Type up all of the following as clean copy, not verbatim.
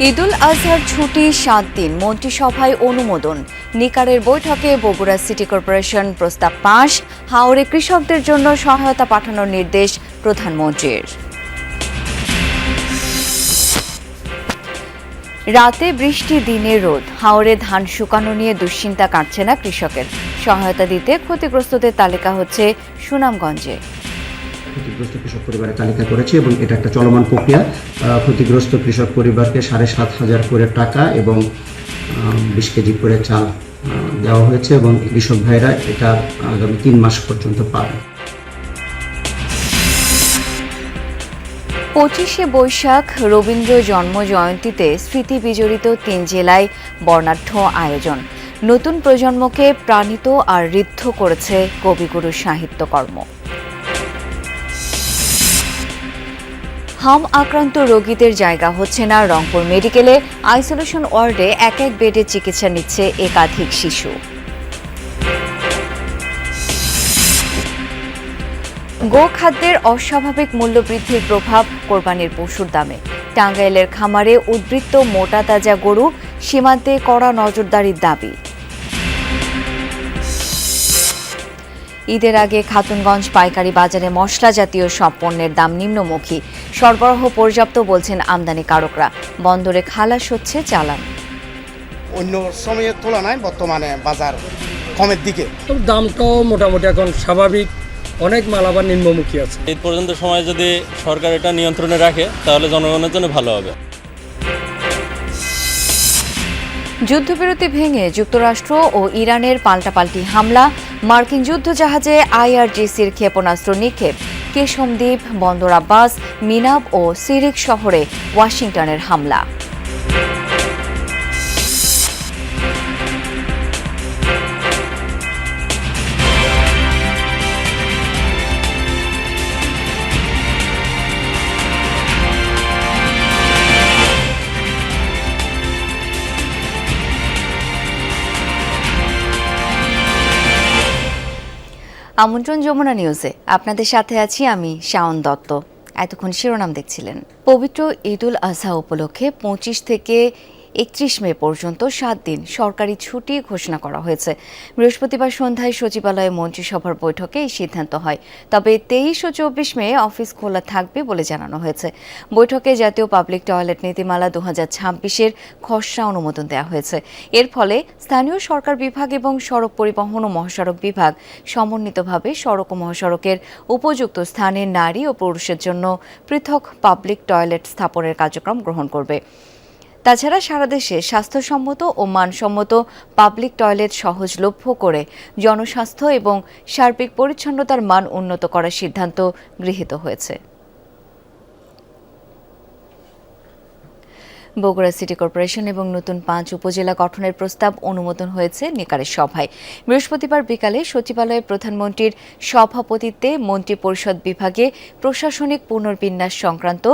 ঈদুল আজহার ছুটি 7 দিন, মন্ত্রিসভায় অনুমোদন। নিকারের বৈঠকে বগুড়া সিটি কর্পোরেশন প্রস্তাব পাশ। হাওরে কৃষকদের জন্য সহায়তা পাঠানোর নির্দেশ প্রধানমন্ত্রীর। রাতে বৃষ্টি, দিনে রোদ। হাওরে ধান শুকানো নিয়ে দুশ্চিন্তা কাটছে না কৃষকের। সহায়তা দিতে ক্ষতিগ্রস্তদের তালিকা হচ্ছে সুনামগঞ্জে। ক্ষতিগ্রস্ত কৃষক পরিবারের তালিকা করেছে এবং এটা একটা চলমান প্রক্রিয়া। ক্ষতিগ্রস্ত কৃষক পরিবারকে 7,500 করে টাকা এবং 20 কেজি করে চাল দেওয়া হয়েছে এবং কৃষক ভাইরা এটা আগামী 3 মাস পর্যন্ত পাবে। 25শে বৈশাখ রবীন্দ্র জন্ম জয়ন্তীতে স্মৃতি বিজড়িত 3 জেলায় বর্ণাঢ্য আয়োজন। নতুন প্রজন্মকে প্রাণিত আর ঋদ্ধ করেছে কবিগুরু সাহিত্যকর্ম। হাম আক্রান্ত রোগীদের জায়গা হচ্ছে না রংপুর মেডিকেলে। আইসোলেশন ওয়ার্ডে এক বেডে চিকিৎসা নিচ্ছে একাধিক শিশু। গোখাদ্যের অস্বাভাবিক মূল্যবৃদ্ধির প্রভাব কোরবানির পশুর দামে। টাঙ্গাইলের খামারে উদ্বৃত্ত মোটা তাজা গরু, সীমান্তে কড়া নজরদারির দাবি। ঈদের আগে খাতুনগঞ্জ পাইকারি বাজারে মশলা জাতীয় সব পণ্যের দাম নিম্নমুখী। সরবরাহ পর্যাপ্ত বলছেন আমদানিকারকরা। বন্দরে খালাস হচ্ছে চালান। অন্য সময়ের তুলনায় বর্তমানে বাজার কমের দিকে। দামটাও মোটামুটি এখন স্বাভাবিক, অনেক মাল আবার নিম্নমুখী আছে। ঈদ পর্যন্ত সময় যদি সরকার এটা নিয়ন্ত্রণে রাখে তাহলে জনগণের জন্য ভালো হবে। যুদ্ধবিরতি ভেঙে যুক্তরাষ্ট্র ও ইরানের পাল্টাপাল্টি হামলা। মার্কিন যুদ্ধজাহাজে আইআরজিসির ক্ষেপণাস্ত্র নিক্ষেপ। কেশমদ্বীপ, বন্দর আব্বাস, মিনাব ও সিরিক শহরে ওয়াশিংটনের হামলা। আমন্ত্রণ যমুনা নিউজে আপনাদের সাথে আছি আমি শাওন দত্ত। এতক্ষণ শিরোনাম দেখছিলেন। পবিত্র ঈদুল আজহা উপলক্ষে 25 থেকে 31 মে পর্যন্ত 7 দিন সরকারি ছুটি ঘোষণা করা হয়েছে। বৃহস্পতিবার সন্ধ্যায় সচিবালয়ে মন্ত্রিসভার বৈঠকে এই সিদ্ধান্ত হয়। তবে 23 ও 24 মে অফিস খোলা থাকবে বলে জানানো হয়েছে। বৈঠকে জাতীয় পাবলিক টয়লেট নীতিমালা 2026-এর খসড়া অনুমোদন দেওয়া হয়েছে। এর ফলে স্থানীয় সরকার বিভাগ এবং সড়ক পরিবহন ও মহাসড়ক বিভাগ সমন্বিতভাবে সড়ক ও মহাসড়কের উপযুক্ত স্থানে নারী ও পুরুষের জন্য পৃথক পাবলিক টয়লেট স্থাপনের কার্যক্রম গ্রহণ করবে। তাছাড়া সারা দেশে স্বাস্থ্যসম্মত ও মানসম্মত পাবলিক টয়লেট সহজলভ্য করে জনস্বাস্থ্য এবং সার্বিক পরিচ্ছন্নতার মান উন্নত করার সিদ্ধান্ত গৃহীত হয়েছে। বগুড়া সিটি কর্পোরেশন এবং নতুন 5 উপজেলা গঠনের প্রস্তাব অনুমোদন হয়েছে নিকারের সভায়। বৃহস্পতিবার বিকালে সচিবালয়ে প্রধানমন্ত্রীর সভাপতিত্বে মন্ত্রিপরিষদ বিভাগে প্রশাসনিক পুনর্বিন্যাস সংক্রান্ত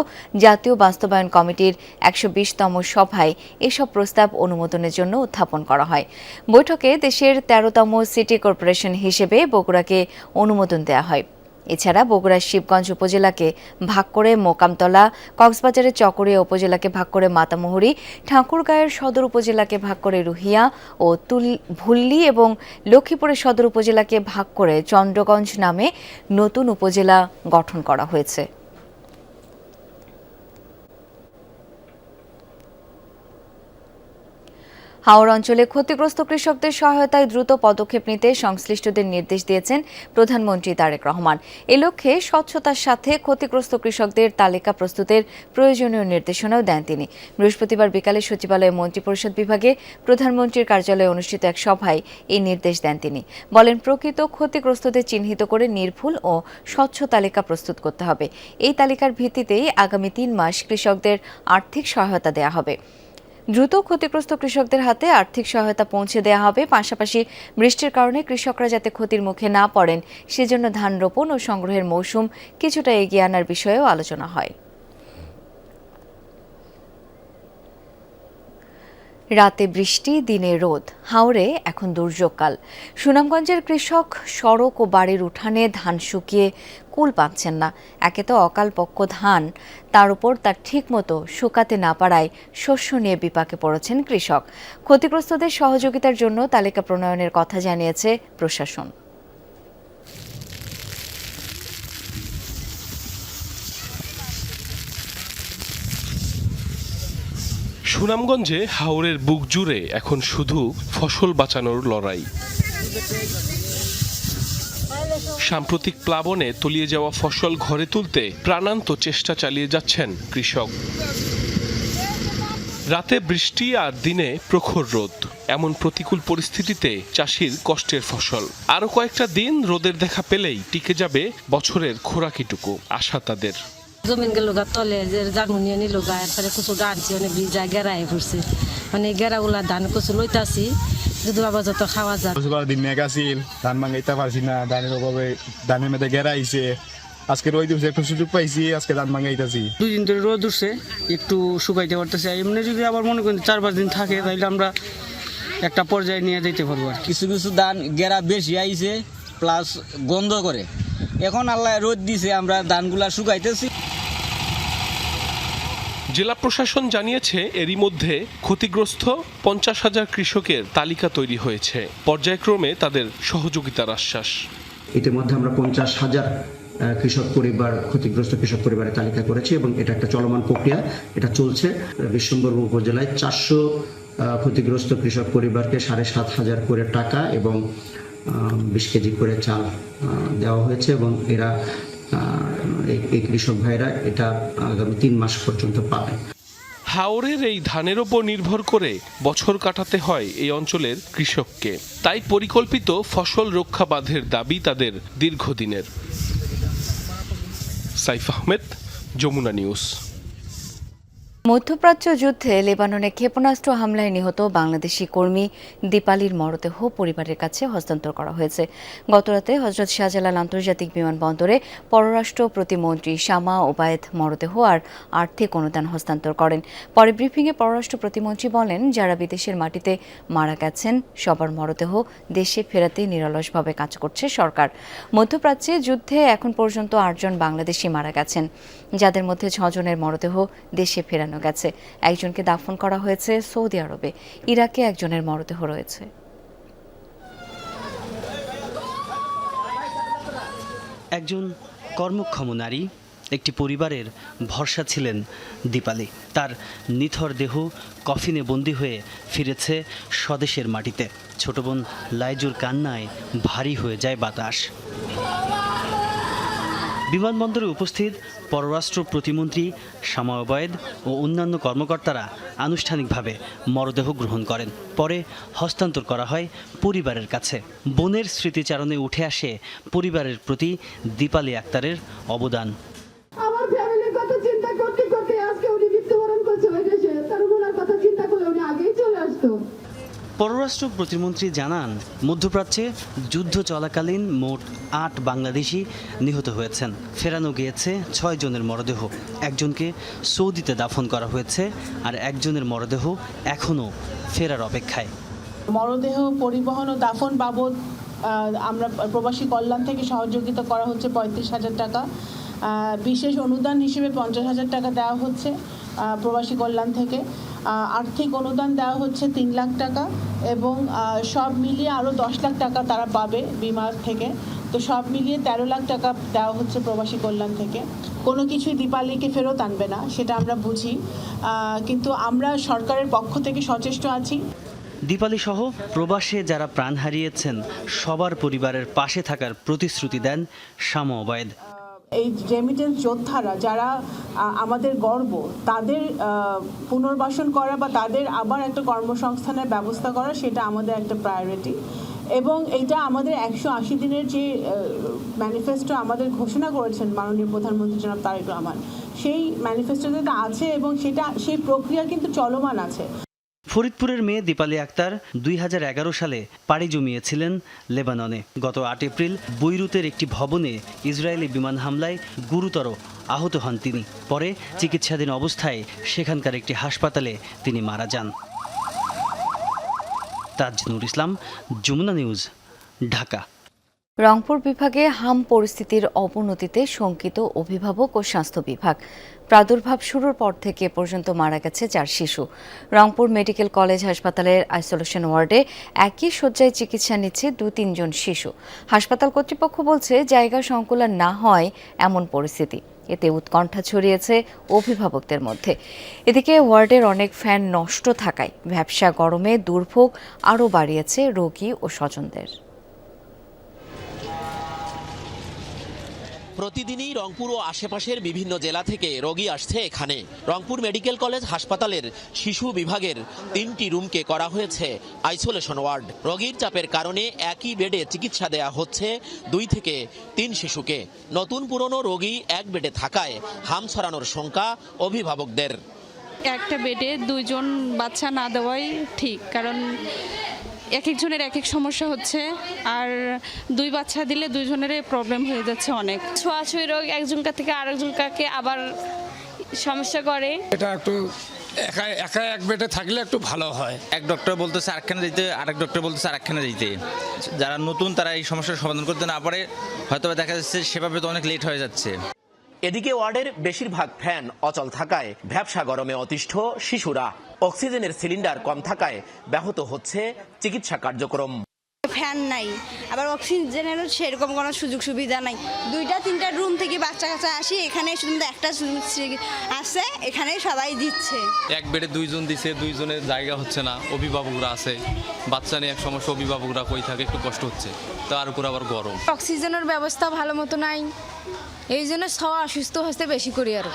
জাতীয় বাস্তবায়ন কমিটির 120তম সভায় এসব প্রস্তাব অনুমোদনের জন্য উত্থাপন করা হয়। বৈঠকে দেশের 13তম সিটি কর্পোরেশন হিসেবে বগুড়াকে অনুমোদন দেওয়া হয়। এছাড়া বগুড়ার শিবগঞ্জ উপজেলাকে ভাগ করে মোকামতলা, কক্সবাজারের চকরিয়া উপজেলাকে ভাগ করে মাতামুহুরী, ঠাকুরগাঁয়ের সদর উপজেলাকে ভাগ করে রুহিয়া ও ভুল্লি এবং লক্ষ্মীপুরের সদর উপজেলাকে ভাগ করে চন্দ্রগঞ্জ নামে নতুন উপজেলা গঠন করা হয়েছে। হাওড় অঞ্চলে ক্ষতিগ্রস্ত কৃষকদের সহায়তায় দ্রুত পদক্ষেপ নিতে সংশ্লিষ্টদের নির্দেশ দিয়েছেন প্রধানমন্ত্রী তারেক রহমান। এ লক্ষ্যে স্বচ্ছতার সাথে ক্ষতিগ্রস্ত কৃষকদের তালিকা প্রস্তুতের প্রয়োজনীয় নির্দেশনাও দেন তিনি। বৃহস্পতিবার বিকালে সচিবালয়ে মন্ত্রিপরিষদ বিভাগে প্রধানমন্ত্রীর কার্যালয়ে অনুষ্ঠিত এক সভায় এই নির্দেশ দেন তিনি। বলেন, প্রকৃত ক্ষতিগ্রস্তদের চিহ্নিত করে নির্ভুল ও স্বচ্ছ তালিকা প্রস্তুত করতে হবে। এই তালিকার ভিত্তিতেই আগামী 3 মাস কৃষকদের আর্থিক সহায়তা দেওয়া হবে। দ্রুত ক্ষতিগ্রস্ত কৃষকদের হাতে আর্থিক সহায়তা পৌঁছে দেওয়া হবে। পাশাপাশি বৃষ্টির কারণে কৃষকরা যাতে ক্ষতির মুখে না পড়েন সেজন্য ধান রোপণ ও সংগ্রহের মৌসুম কিছুটা এগিয়ে আনার বিষয়েও আলোচনা হয়। রাতে বৃষ্টি, দিনে রোদ, হাওরে এখন দুর্যোগকাল। সুনামগঞ্জের কৃষক সড়ক ও বাড়ির উঠানে ধান শুকিয়ে কুল পাচ্ছেন না। একে তো অকালপক্ষ ধান, তার উপর তার ঠিকমতো শুকাতে না পারায় শস্য নিয়ে বিপাকে পড়েছেন কৃষক। ক্ষতিগ্রস্তদের সহযোগিতার জন্য তালিকা প্রণয়নের কথা জানিয়েছে প্রশাসন। সুনামগঞ্জে হাওরের বুক জুড়ে এখন শুধু ফসল বাঁচানোর লড়াই। সাম্প্রতিক প্লাবনে তলিয়ে যাওয়া ফসল ঘরে তুলতে প্রাণান্ত চেষ্টা চালিয়ে যাচ্ছেন কৃষক। রাতে বৃষ্টি আর দিনে প্রখর রোদ, এমন প্রতিকূল পরিস্থিতিতে চাষির কষ্টের ফসল। আরও কয়েকটা দিন রোদের দেখা পেলেই টিকে যাবে বছরের খোরাকিটুকু, আশা তাদের। জমিন গেল গা তলে যে জানুনিয়া নিল গা, এরপরে কিছু আনছি অনেক ভিজা গেরাই পড়ছে, মানে গেরাগুলা ধান কিছু লইতাছি যদি বাবা যত খাওয়া যায়। দিন মেঘ আসিল, ধান ভাঙাইতে পারছি না, ধানের অভাবে ধানের মেয়েদের গেরাইছে। আজকে রোদ উঠছে, একটু সুযোগ পাইছি, আজকে ধান ভাঙাইতেছি। 2 দিন ধরে রোদ উঠছে, একটু শুকাইতে পারতেছে। এমনি যদি আবার মনে করেন 4-5 দিন থাকে তাহলে আমরা একটা পর্যায়ে নিয়ে যেতে পারবো। আর কিছু কিছু ধান গেরা বেশি আইছে, প্লাস গন্ধ করে। এখন আল্লাহ রোদ দিছে, আমরা ধানগুলা শুকাইতেছি। জেলা প্রশাসন জানিয়েছে এরই মধ্যে ক্ষতিগ্রস্ত 50,000 কৃষকের তালিকা তৈরি হয়েছে। পর্যায়ক্রমে তাদের সহযোগিতার আশ্বাস। ইতিমধ্যে আমরা 50,000 ক্ষতিগ্রস্ত কৃষক পরিবারের তালিকা করেছি এবং এটা একটা চলমান প্রক্রিয়া, এটা চলছে। বিশ্বম্বরপুর উপজেলায় 400 ক্ষতিগ্রস্ত কৃষক পরিবারকে 7,500 করে টাকা এবং 20 কেজি করে চাল দেওয়া হয়েছে এবং এরা এই কৃষক ভাইরা এটা আগামী 3 মাস পর্যন্ত পাবে। হাওরের এই ধানের ওপর নির্ভর করে বছর কাটাতে হয় এই অঞ্চলের কৃষককে, তাই পরিকল্পিত ফসল রক্ষা বাঁধের দাবি তাদের দীর্ঘদিনের। সাইফ আহমেদ, যমুনা নিউজ। মধ্যপ্রাচ্য যুদ্ধে লেবাননে ক্ষেপণাস্ত্র হামলায় নিহত বাংলাদেশি কর্মী দীপালির মরদেহ পরিবারের কাছে হস্তান্তর করা হয়েছে। গতরাতে হযরত শাহজালাল আন্তর্জাতিক বিমানবন্দরে পররাষ্ট্র প্রতিমন্ত্রী শামা ওবায়েদ মরদেহ আর আর্থিক অনুদান হস্তান্তর করেন। পরে ব্রিফিংয়ে পররাষ্ট্র প্রতিমন্ত্রী বলেন, যারা বিদেশের মাটিতে মারা গেছেন সবার মরদেহ দেশে ফেরাতে নিরলসভাবে কাজ করছে সরকার। মধ্যপ্রাচ্যে যুদ্ধে এখন পর্যন্ত 8 জন বাংলাদেশি মারা গেছেন, যাদের মধ্যে 6 জনের মরদেহ দেশে ফেরানো গেছে। একজনকে দাফন করা হয়েছে সৌদি আরবে। ইরাকে একজনের মরদেহ রয়েছে। একজন কর্মক্ষম নারী, একটি পরিবারের ভরসা ছিলেন দীপালি। তার নিথর দেহ কফিনে বন্দী হয়ে ফিরেছে স্বদেশের মাটিতে। ছোট বোন লাইজুর কান্নায় ভারী হয়ে যায় বাতাস। বিমানবন্দরে উপস্থিত পররাষ্ট্র প্রতিমন্ত্রী শামা ওবায়েদ ও অন্যান্য কর্মকর্তারা আনুষ্ঠানিকভাবে মরদেহ গ্রহণ করেন। পরে হস্তান্তর করা হয় পরিবারের কাছে। বোনের স্মৃতিচারণে উঠে আসে পরিবারের প্রতি দীপালি আক্তারের অবদান। আমার ফ্যামিলির কথা চিন্তা করতে করতে আজকে উনি মৃত্যুবরণ করছে ওই দেশে, তার ওনার কথা চিন্তা করলে উনি আগেই চলে আসতো। পররাষ্ট্র প্রতিমন্ত্রী জানান, মধ্যপ্রাচ্যে যুদ্ধ চলাকালীন মোট 8 বাংলাদেশি নিহত হয়েছেন। ফেরানো গিয়েছে 6 জনের মরদেহ। একজনকে সৌদিতে দাফন করা হয়েছে আর একজনের মরদেহ এখনও ফেরার অপেক্ষায়। মরদেহ পরিবহন ও দাফন বাবদ আমরা প্রবাসী কল্যাণ থেকে সহযোগিতা করা হচ্ছে 35,000 টাকা। বিশেষ অনুদান হিসেবে 50,000 টাকা দেওয়া হচ্ছে প্রবাসী কল্যাণ থেকে। আর্থিক অনুদান দেওয়া হচ্ছে 3 লাখ টাকা এবং সব মিলিয়ে আরও 10 লাখ টাকা তারা পাবে বিমা থেকে। তো সব মিলিয়ে 13 লাখ টাকা দেওয়া হচ্ছে প্রবাসী কল্যাণ থেকে। কোনো কিছুই দীপালিকে ফেরত আনবে না, সেটা আমরা বুঝি, কিন্তু আমরা সরকারের পক্ষ থেকে সচেষ্ট আছি। দীপালি সহ প্রবাসে যারা প্রাণ হারিয়েছেন সবার পরিবারের পাশে থাকার প্রতিশ্রুতি দেন শামা ওবায়েদ। এই রেমিটেন্স যোদ্ধারা যারা আমাদের গর্ব, তাদের পুনর্বাসন করা বা তাদের আবার একটা কর্মসংস্থানের ব্যবস্থা করা, সেটা আমাদের একটা প্রায়োরিটি। এবং এটা আমাদের 180 দিনের যে ম্যানিফেস্টো আমাদের ঘোষণা করেছেন মাননীয় প্রধানমন্ত্রী জনাব তারেক রহমান, সেই ম্যানিফেস্টোতে আছে এবং সেই প্রক্রিয়া কিন্তু চলমান আছে। ফরিদপুরের মেয়ে দীপালি আক্তার 2011 সালে পাড়ি জমিয়েছিলেন লেবাননে। গত 8 এপ্রিল বৈরুতের একটি ভবনে ইসরায়েলি বিমান হামলায় গুরুতর আহত হন তিনি। পরে চিকিৎসাধীন অবস্থায় সেখানকার একটি হাসপাতালে তিনি মারা যান। তাজনুর ইসলাম, যমুনা নিউজ, ঢাকা। রংপুর বিভাগে হাম পরিস্থিতির অবনতিতে শঙ্কিত অভিভাবক ও স্বাস্থ্য বিভাগ। প্রাদুর্ভাব শুরুর পর থেকে পর্যন্ত মারা গেছে 4 শিশু। রংপুর মেডিকেল কলেজ হাসপাতালের আইসোলেশন ওয়ার্ডে একই শয্যায় চিকিৎসা নিচ্ছে 2-3 জন শিশু। হাসপাতাল কর্তৃপক্ষ বলছে জায়গা সংকুলান না হয় এমন পরিস্থিতি। এতে উৎকণ্ঠা ছড়িয়েছে অভিভাবকদের মধ্যে। এদিকে ওয়ার্ডের অনেক ফ্যান নষ্ট থাকায় ভ্যাপসা গরমে দুর্ভোগ আরও বাড়িয়েছে রোগী ও স্বজনদের। প্রতিদিনই রংপুর ও আশেপাশের বিভিন্ন জেলা থেকে রোগী আসছে এখানে। রংপুর মেডিকেল কলেজ হাসপাতালের শিশু বিভাগের 3টি রুমকে করা হয়েছে আইসোলেশন ওয়ার্ড। রোগীর চাপের কারণে একই বেডে চিকিৎসা দেয়া হচ্ছে 2 থেকে 3 শিশুকে। নতুন পুরনো রোগী এক বেডে থাকায় হাম ছড়ানোর শঙ্কা অভিভাবকদের। একটা বেডে 2 জন বাচ্চা না দেওয়াই ঠিক, কারণ এক একজনের এক এক সমস্যা হচ্ছে, আর 2 বাচ্চা দিলে 2 জনেরই প্রবলেম হয়ে যাচ্ছে অনেক। ছোঁয়াছুঁই রোগ একজনকার থেকে আরেকজনকাকে আবার সমস্যা করে। এটা একটু একা এক বেডে থাকলে একটু ভালো হয়। এক ডক্টর বলতেছে আরেকখানে যেতে, আরেক ডক্টর বলতেছে আরেকখানে যেতে। যারা নতুন তারা এই সমস্যার সমাধান করতে না পারে, হয়তো দেখা যাচ্ছে সেভাবে তো অনেক লেট হয়ে যাচ্ছে। এদিকে ওয়ার্ডের বেশিরভাগ ফ্যান অচল থাকায় ভ্যাপসা গরমে অতিষ্ঠ শিশুরা। অক্সিজেনের সিলিন্ডার কম থাকায় ব্যাহত হচ্ছে চিকিৎসা কার্যক্রম। ফ্যান নাই, আবার অক্সিজেনেরও সেরকম কোনো সুযোগ সুবিধা নাই। 2-3টা রুম থেকে বাচ্চা কাচ্চা আসি, এখানে শুধু একটা আছে, এখানে সবাই দিচ্ছে। এক বেডে 2 জন দিছে, 2 জনের জায়গা হচ্ছে না। অভিভাবকরা আছে, বাচ্চা নিয়ে এক সমস্যা, অভিভাবকরা কই থাকে, একটু কষ্ট হচ্ছে। তার উপর আবার গরম। অক্সিজেনের ব্যবস্থা ভালো মতো নাই, এই জন্য সব অসুস্থ হতে বেশি করি। আরো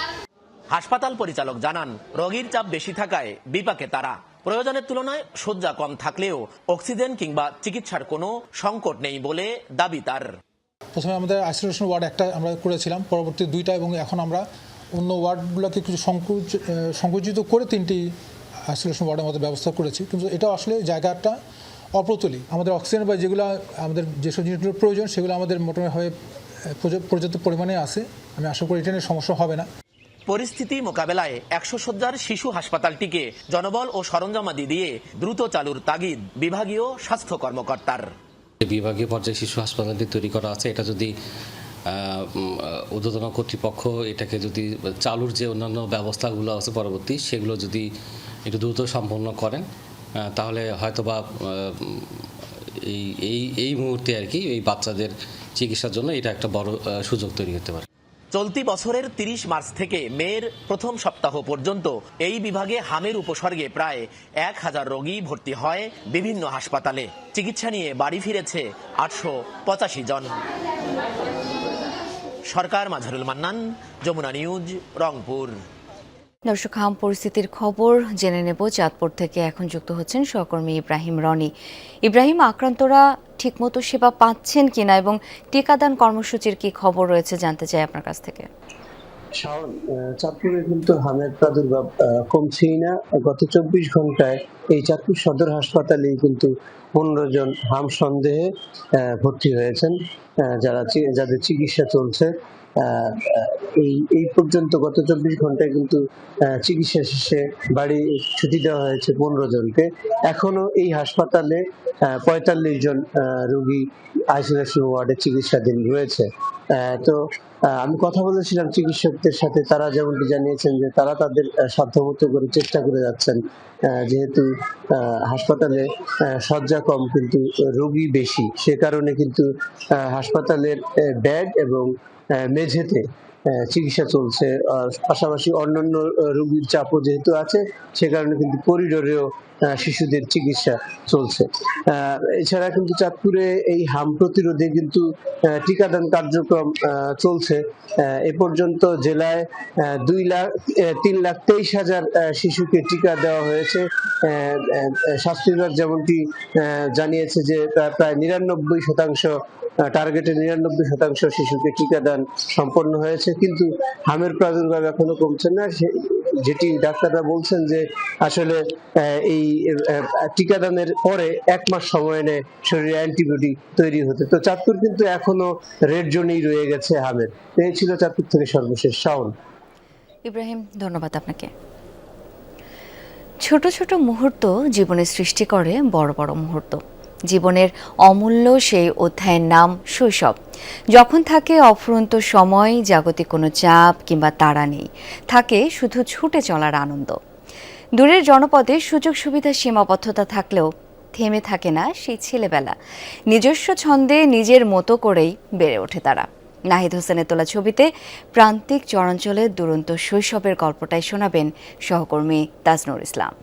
হাসপাতাল পরিচালক জানান, রোগীর চাপ বেশি থাকায় বিপাকে তারা। প্রয়োজনের তুলনায় শয্যা কম থাকলেও অক্সিজেন কিংবা চিকিৎসার কোনো সংকট নেই বলে দাবি তার। প্রথমে আমাদের আইসোলেশন ওয়ার্ড একটা আমরা করেছিলাম, পরবর্তী 2টা, এবং এখন আমরা অন্য ওয়ার্ডগুলোকে কিছু সংকুচিত করে 3টি আইসোলেশন ওয়ার্ডের মধ্যে ব্যবস্থা করেছি। কিন্তু এটা আসলে জায়গাটা অপ্রতুলি। আমাদের অক্সিজেন বা যেগুলো আমাদের যেসব জিনিসগুলোর প্রয়োজন সেগুলো আমাদের মোটামুটিভাবে পর্যাপ্ত পরিমাণে আছে। আমি আশা করি এটা নিয়ে সমস্যা হবে না। পরিস্থিতি মোকাবেলায় 100 শয্যার শিশু হাসপাতালটিকে জনবল ও সরঞ্জামাদি দিয়ে দ্রুত চালুর তাগিদ বিভাগীয় স্বাস্থ্য কর্মকর্তার। বিভাগীয় পর্যায়ে শিশু হাসপাতালটি তৈরি করা আছে, এটা যদি ঊর্ধ্বতন কর্তৃপক্ষ এটাকে যদি চালুর যে অন্যান্য ব্যবস্থাগুলো আছে পরবর্তী, সেগুলো যদি একটু দ্রুত সম্পন্ন করেন, তাহলে হয়তোবা এই মুহূর্তে আর কি এই বাচ্চাদের চিকিৎসার জন্য এটা একটা বড় সুযোগ তৈরি করতে পারে। চলতি বছরের 30 মার্চ থেকে মের প্রথম সপ্তাহ পর্যন্ত এই বিভাগে হামের উপসর্গে প্রায় 1000 রোগী ভর্তি হয় বিভিন্ন হাসপাতালে। চিকিৎসা নিয়ে বাড়ি ফিরেছে 885 জন। সরকার, মাঝারুল মান্নান, যমুনা নিউজ, রংপুর। দর্শক, হাম পরিস্থিতির খবর জেনে নেব। চাঁদপুর থেকে এখন যুক্ত হচ্ছেন সহকর্মী ইব্রাহিম রনি। ইব্রাহিম, আক্রান্তরা ঠিকমতো সেবা পাচ্ছেন কিনা এবং টিকাদান কর্মসূচির কি খবর রয়েছে জানতে চাই আপনার কাছ থেকে। চাঁদপুরে কিন্তু হামের প্রাদুর্ভাব কমছেই না। গত 24 ঘন্টায় এই চাঁদপুর সদর হাসপাতালে কিন্তু 15 জন হাম সন্দেহে ভর্তি হয়েছেন, যাদের চিকিৎসা চলছে। এই পর্যন্ত গত 24 ঘন্টায় কিন্তু চিকিৎসা শেষে বাড়ি ছুটি দেওয়া হয়েছে 15 জনকে। এখনো এই হাসপাতালে 45 জন রোগী আইসোলেশন ওয়ার্ডে চিকিৎসাধীন রয়েছে। তো আমি কথা বলেছিলাম চিকিৎসকদের সাথে, তারা যেমনটি জানিয়েছেন যে তারা তাদের সাধ্যমতো করে চেষ্টা করে যাচ্ছেন, যেহেতু হাসপাতালে শয্যা কম কিন্তু রোগী বেশি, সে কারণে কিন্তু হাসপাতালের বেড এবং মেঝেতে চিকিৎসা চলছে। পাশাপাশি অন্যান্য রোগীর চাপও যেহেতু আছে, সে কারণে কিন্তু করিডোরেও শিশুদের চিকিৎসা চলছে। এছাড়া কিন্তু চাঁদপুরে এই হাম প্রতিরোধে কিন্তু টিকাদান কার্যক্রম চলছে। এ পর্যন্ত জেলায় 3,23,000 শিশুকে টিকা দেওয়া হয়েছে। স্বাস্থ্য বিভাগ যেমনটি জানিয়েছে যে প্রায় 99% টার্গেটে 99% শিশুকে টিকাদান সম্পন্ন হয়েছে, কিন্তু হামের প্রাদুর্ভাব এখনো কমছে না। যেটি ডাক্তাররা বলছেন যে আসলে এই টিকাদানের পরে 1 মাস সময় নেয় শরীরে অ্যান্টিবডি তৈরি হতে। তো চাঁদপুর কিন্তু এখনো রেড জোনেই রয়ে গেছে হামের। এই ছিল চাঁদপুর থেকে সর্বশেষ। শাওন। ইব্রাহিম, ধন্যবাদ আপনাকে। ছোট ছোট মুহূর্ত জীবনে সৃষ্টি করে বড় বড় মুহূর্ত। জীবনের অমূল্য সেই অধ্যায়ের নাম শৈশব। যখন থাকে অফুরন্ত সময়, জাগতিক কোনো চাপ কিংবা তাড়া নেই, থাকে শুধু ছুটে চলার আনন্দ। দূরের জনপদে সুযোগ সুবিধার সীমাবদ্ধতা থাকলেও থেমে থাকে না সেই ছেলেবেলা। নিজস্ব ছন্দে নিজের মতো করেই বেড়ে ওঠে তারা। নাহিদ হোসেনের তোলা ছবিতে প্রান্তিক চরাঞ্চলের দুরন্ত শৈশবের গল্পটাই শোনাবেন সহকর্মী তাজনুর ইসলাম।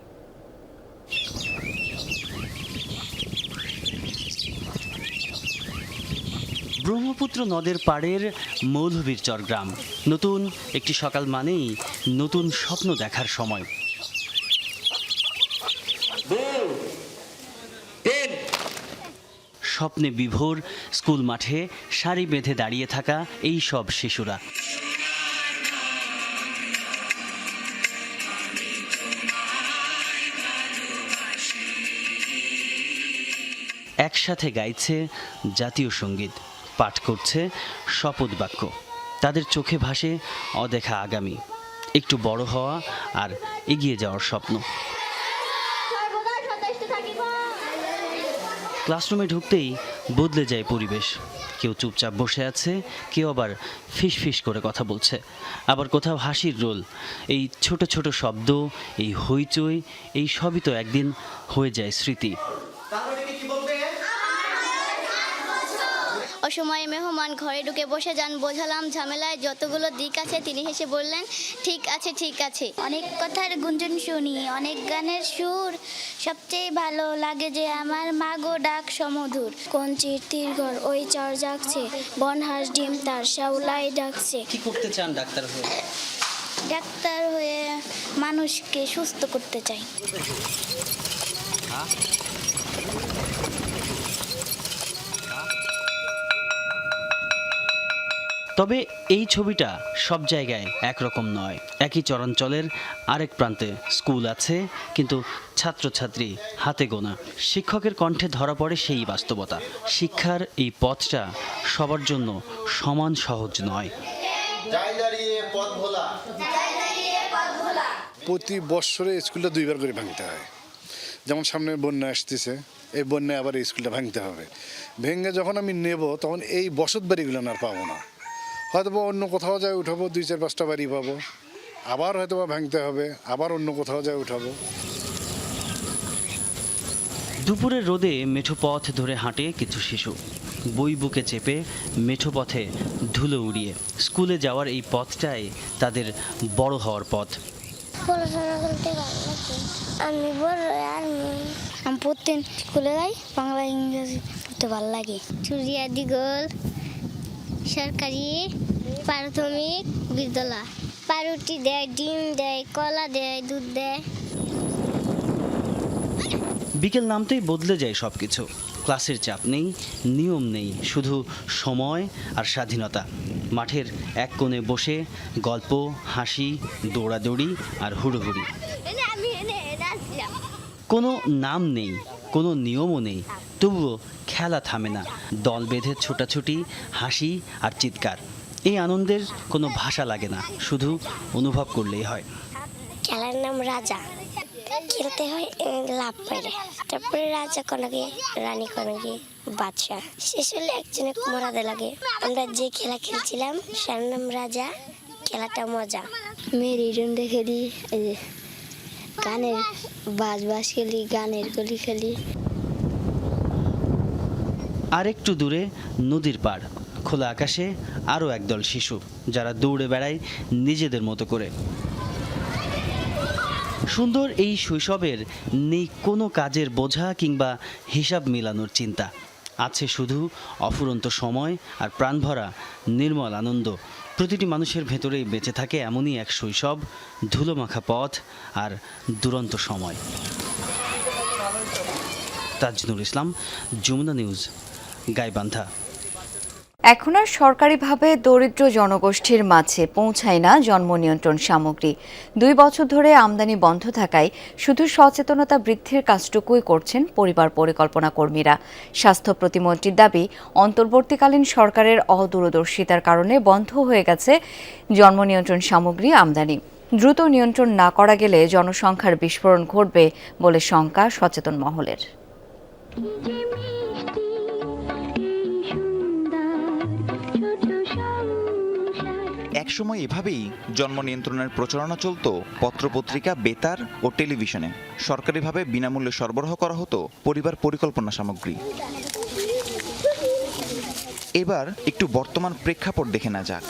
ব্রহ্মপুত্র নদের পাড়ের মৌলভীরচর গ্রাম। নতুন একটি সকাল মানেই নতুন স্বপ্ন দেখার সময়। স্বপ্নে বিভোর স্কুল মাঠে সারি বেঁধে দাঁড়িয়ে থাকা এই সব শিশুরা। একসাথে গাইছে জাতীয় সঙ্গীত, পাঠ করছে শপথ বাক্য। তাদের চোখে ভাসে অদেখা আগামী, একটু বড় হওয়া আর এগিয়ে যাওয়ার স্বপ্ন। ক্লাসরুমে ঢুকতেই বদলে যায় পরিবেশ। কেউ চুপচাপ বসে আছে, কেউ আবার ফিসফিস করে কথা বলছে, আবার কোথাও হাসির রোল। এই ছোট ছোট শব্দ, এই হইচই, এই সবই তো একদিন হয়ে যায় স্মৃতি। অসময়ে মেহমান ঘরে ঢুকে বসে যান, বোঝালাম ঝামেলায় যতগুলো দিক আছে। তিনি হেসে বললেন, ঠিক আছে ঠিক আছে। অনেক কথার গুঞ্জন শুনি, অনেক গানের সুর, সবচেয়ে ভালো লাগে যে আমার মাগো ডাক সমধুর। কোন চিরতির ঘর ওই চর জাগছে, বনহাঁস ডিম তার শাওলাই ডাকছে। কি করতে চান ডাক্তার হয়ে? ডাক্তার হয়ে মানুষকে সুস্থ করতে চাই। তবে এই ছবিটা সব জায়গায় একরকম নয়। একই চরাঞ্চলের আরেক প্রান্তে স্কুল আছে, কিন্তু ছাত্রছাত্রী হাতে গোনা। শিক্ষকের কণ্ঠে ধরা পড়ে সেই বাস্তবতা। শিক্ষার এই পথটা সবার জন্য সমান সহজ নয়। প্রতি বৎসরে স্কুলটা 2 বার করে ভাঙতে হয়। যেমন সামনে বন্যা আসতেছে, এই বন্যায় আবার এই স্কুলটা ভাঙতে হবে। ভেঙে যখন আমি নেব তখন এই বসত বাড়িগুলো আর পাবো না। হয়তো অন্য কোথাও যায় উঠাবো, 2-4-5টা বাড়ি পাবো, আবার হয়তো ভাঙতে হবে, আবার অন্য কোথাও যায় উঠাবো। দুপুরের রোদে মেঠো পথ ধরে হাঁটে কিছু শিশু, বই বুকে চেপে মেঠো পথে ধুলো উড়িয়ে। স্কুলে যাওয়ার এই পথটাই তাদের বড় হওয়ার পথ। পড়াশোনা করতে ভালো লাগে। আমি বড় আমি প্রতিদিন স্কুলে যাই, বাংলা ইংরেজি পড়তে ভালো লাগে। চুরিয়া দিগল সরকারি প্রাথমিক বিদ্যালয়। পাউরুটি দেয়, ডিম দেয়, কলা দেয়, দুধ দেয়। বিকেল নামতেই বদলে যায় সবকিছু। ক্লাসের চাপ নেই, নিয়ম নেই, শুধু সময় আর স্বাধীনতা। মাঠের এক কোণে বসে গল্প, হাসি, দৌড়াদৌড়ি আর হুড়োহুড়ি। কোনো নাম নেই, কোনো নিয়মও নেই, তবুও খেলা থামে না। দল বেঁধে ছোটাছুটি, হাসি আর চিৎকার। এই আনন্দের কোনো ভাষা লাগে না, শুধু অনুভব করলেই হয়। খেলার নাম রাজা। খেলতে হয় লাভ পেরে, তারপরে রাজা কনাকে, রানী কনাকে, বাদশাহ। শেষ হলে একজনে মরাতে লাগে। আমরা যে খেলা খেলছিলাম তার নাম রাজা। খেলাটা মজা। মেরি রুন্ডে খেলি, গানের বাজ খেলি, গানের গলি খেলি। আর একটু দূরে নদীর পাড়, খোলা আকাশে আরও একদল শিশু, যারা দৌড়ে বেড়ায় নিজেদের মতো করে। সুন্দর এই শৈশবের নেই কোনো কাজের বোঝা কিংবা হিসাব মেলানোর চিন্তা। আছে শুধু অফুরন্ত সময় আর প্রাণভরা নির্মল আনন্দ। প্রতিটি মানুষের ভেতরেই বেঁচে থাকে এমনই এক শৈশব, ধুলোমাখা পথ আর দুরন্ত সময়। তাজনুর ইসলাম, যমুনা নিউজ, গাইবান্ধা। এখন আর সরকারিভাবে দরিদ্র জনগোষ্ঠীর মাঝে পৌঁছায় না জন্ম নিয়ন্ত্রণ সামগ্রী। 2 বছর ধরে আমদানি বন্ধ থাকায় শুধু সচেতনতা বৃদ্ধির কাজটুকুই করছেন পরিবার পরিকল্পনা কর্মীরা। স্বাস্থ্য প্রতিমন্ত্রীর দাবি, অন্তর্বর্তীকালীন সরকারের অদূরদর্শিতার কারণে বন্ধ হয়ে গেছে জন্ম নিয়ন্ত্রণ সামগ্রী আমদানি। দ্রুত নিয়ন্ত্রণ না করা গেলে জনসংখ্যার বিস্ফোরণ ঘটবে বলে শঙ্কা সচেতন মহলের। একসময় এভাবেই জন্ম নিয়ন্ত্রণের প্রচারণা চলত পত্রপত্রিকা, বেতার ও টেলিভিশনে। সরকারিভাবে বিনামূল্যে সরবরাহ করা হতো পরিবার পরিকল্পনা সামগ্রী। এবার একটু বর্তমান প্রেক্ষাপট দেখে না যাক।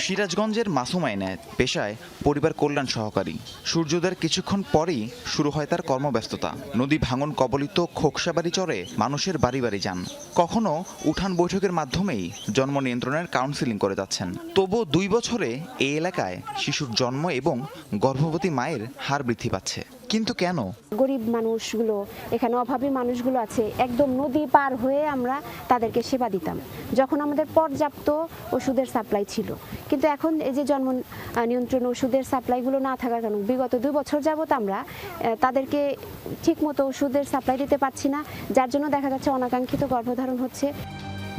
সিরাজগঞ্জের মাসুমা এনায়েত পেশায় পরিবার কল্যাণ সহকারী। সূর্যোদয়ের কিছুক্ষণ পরেই শুরু হয় তার কর্মব্যস্ততা। নদী ভাঙন কবলিত খোকসাবাড়ি চরে মানুষের বাড়ি বাড়ি যান। কখনো উঠান বৈঠকের মাধ্যমেই জন্ম নিয়ন্ত্রণের কাউন্সিলিং করে যাচ্ছেন। তবুও 2 বছরে এই এলাকায় শিশুর জন্ম এবং গর্ভবতী মায়ের হার বৃদ্ধি পাচ্ছে। কিন্তু কেন? গরিব মানুষগুলো, এখানে অভাবী মানুষগুলো আছে, একদম নদী পার হয়ে আমরা তাদেরকে সেবা দিতাম যখন আমাদের পর্যাপ্ত ওষুধের সাপ্লাই ছিল। কিন্তু এখন এই যে জন্ম নিয়ন্ত্রণ ওষুধের সাপ্লাইগুলো না থাকার কারণে বিগত 2 বছর যাবত আমরা তাদেরকে ঠিকমতো ওষুধের সাপ্লাই দিতে পারছি না, যার জন্য দেখা যাচ্ছে অনাকাঙ্ক্ষিত গর্ভধারণ হচ্ছে।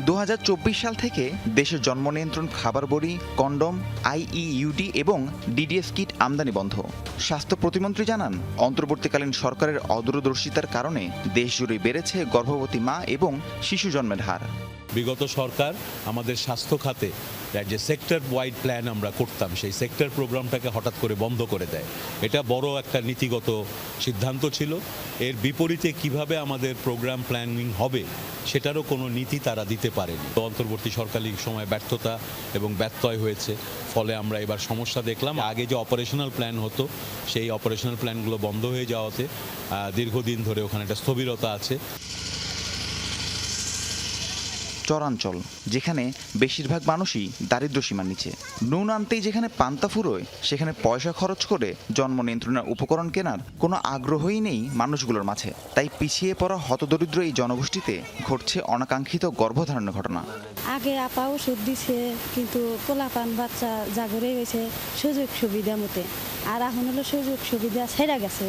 2024 সাল থেকে দেশের জন্ম নিয়ন্ত্রণ খাবার বড়ি, কন্ডম, আইইউডি এবং ডিডিএস কিট আমদানি বন্ধ। স্বাস্থ্য প্রতিমন্ত্রী জানান, অন্তর্বর্তীকালীন সরকারের অদূরদর্শিতার কারণে দেশজুড়ে বেড়েছে গর্ভবতী মা এবং শিশু জন্মের হার। বিগত সরকার আমাদের স্বাস্থ্য খাতে যে সেক্টর ওয়াইড প্ল্যান আমরা করতাম, সেই সেক্টর প্রোগ্রামটাকে হঠাৎ করে বন্ধ করে দেয়। এটা বড় একটা নীতিগত সিদ্ধান্ত ছিল। এর বিপরীতে কিভাবে আমাদের প্রোগ্রাম প্ল্যানিং হবে সেটারও কোনো নীতি তারা দিতে পারেনি। অন্তর্বর্তী সরকারি সময় ব্যর্থতা এবং ব্যত্যয় হয়েছে, ফলে আমরা এবার সমস্যা দেখলাম। আগে যে অপারেশনাল প্ল্যান হতো সেই অপারেশনাল প্ল্যানগুলো বন্ধ হয়ে যাওয়াতে দীর্ঘদিন ধরে ওখানে একটা স্থবিরতা আছে। চরাঞ্চল, যেখানে বেশিরভাগ মানুষই দারিদ্র্য সীমার নিচে। নুন আনতেই যেখানে পান্তা ফুরোয়, সেখানে পয়সা খরচ করে জন্ম নিয়ন্ত্রণের উপকরণ কেনার কোনো আগ্রহই নেই মানুষগুলোর মাঝে। তাই পিছিয়ে পড়া হতদরিদ্র এই জনগোষ্ঠীতে ঘটছে অনাকাঙ্ক্ষিত গর্ভধারণের ঘটনা। আগে আপা ওষুধ দিছে, কিন্তু পোলাপান বাচ্চা জাগরে হয়েছে সুযোগ সুবিধা মতে, আর এখন হলো সুযোগ সুবিধা ছেড়ে গেছে।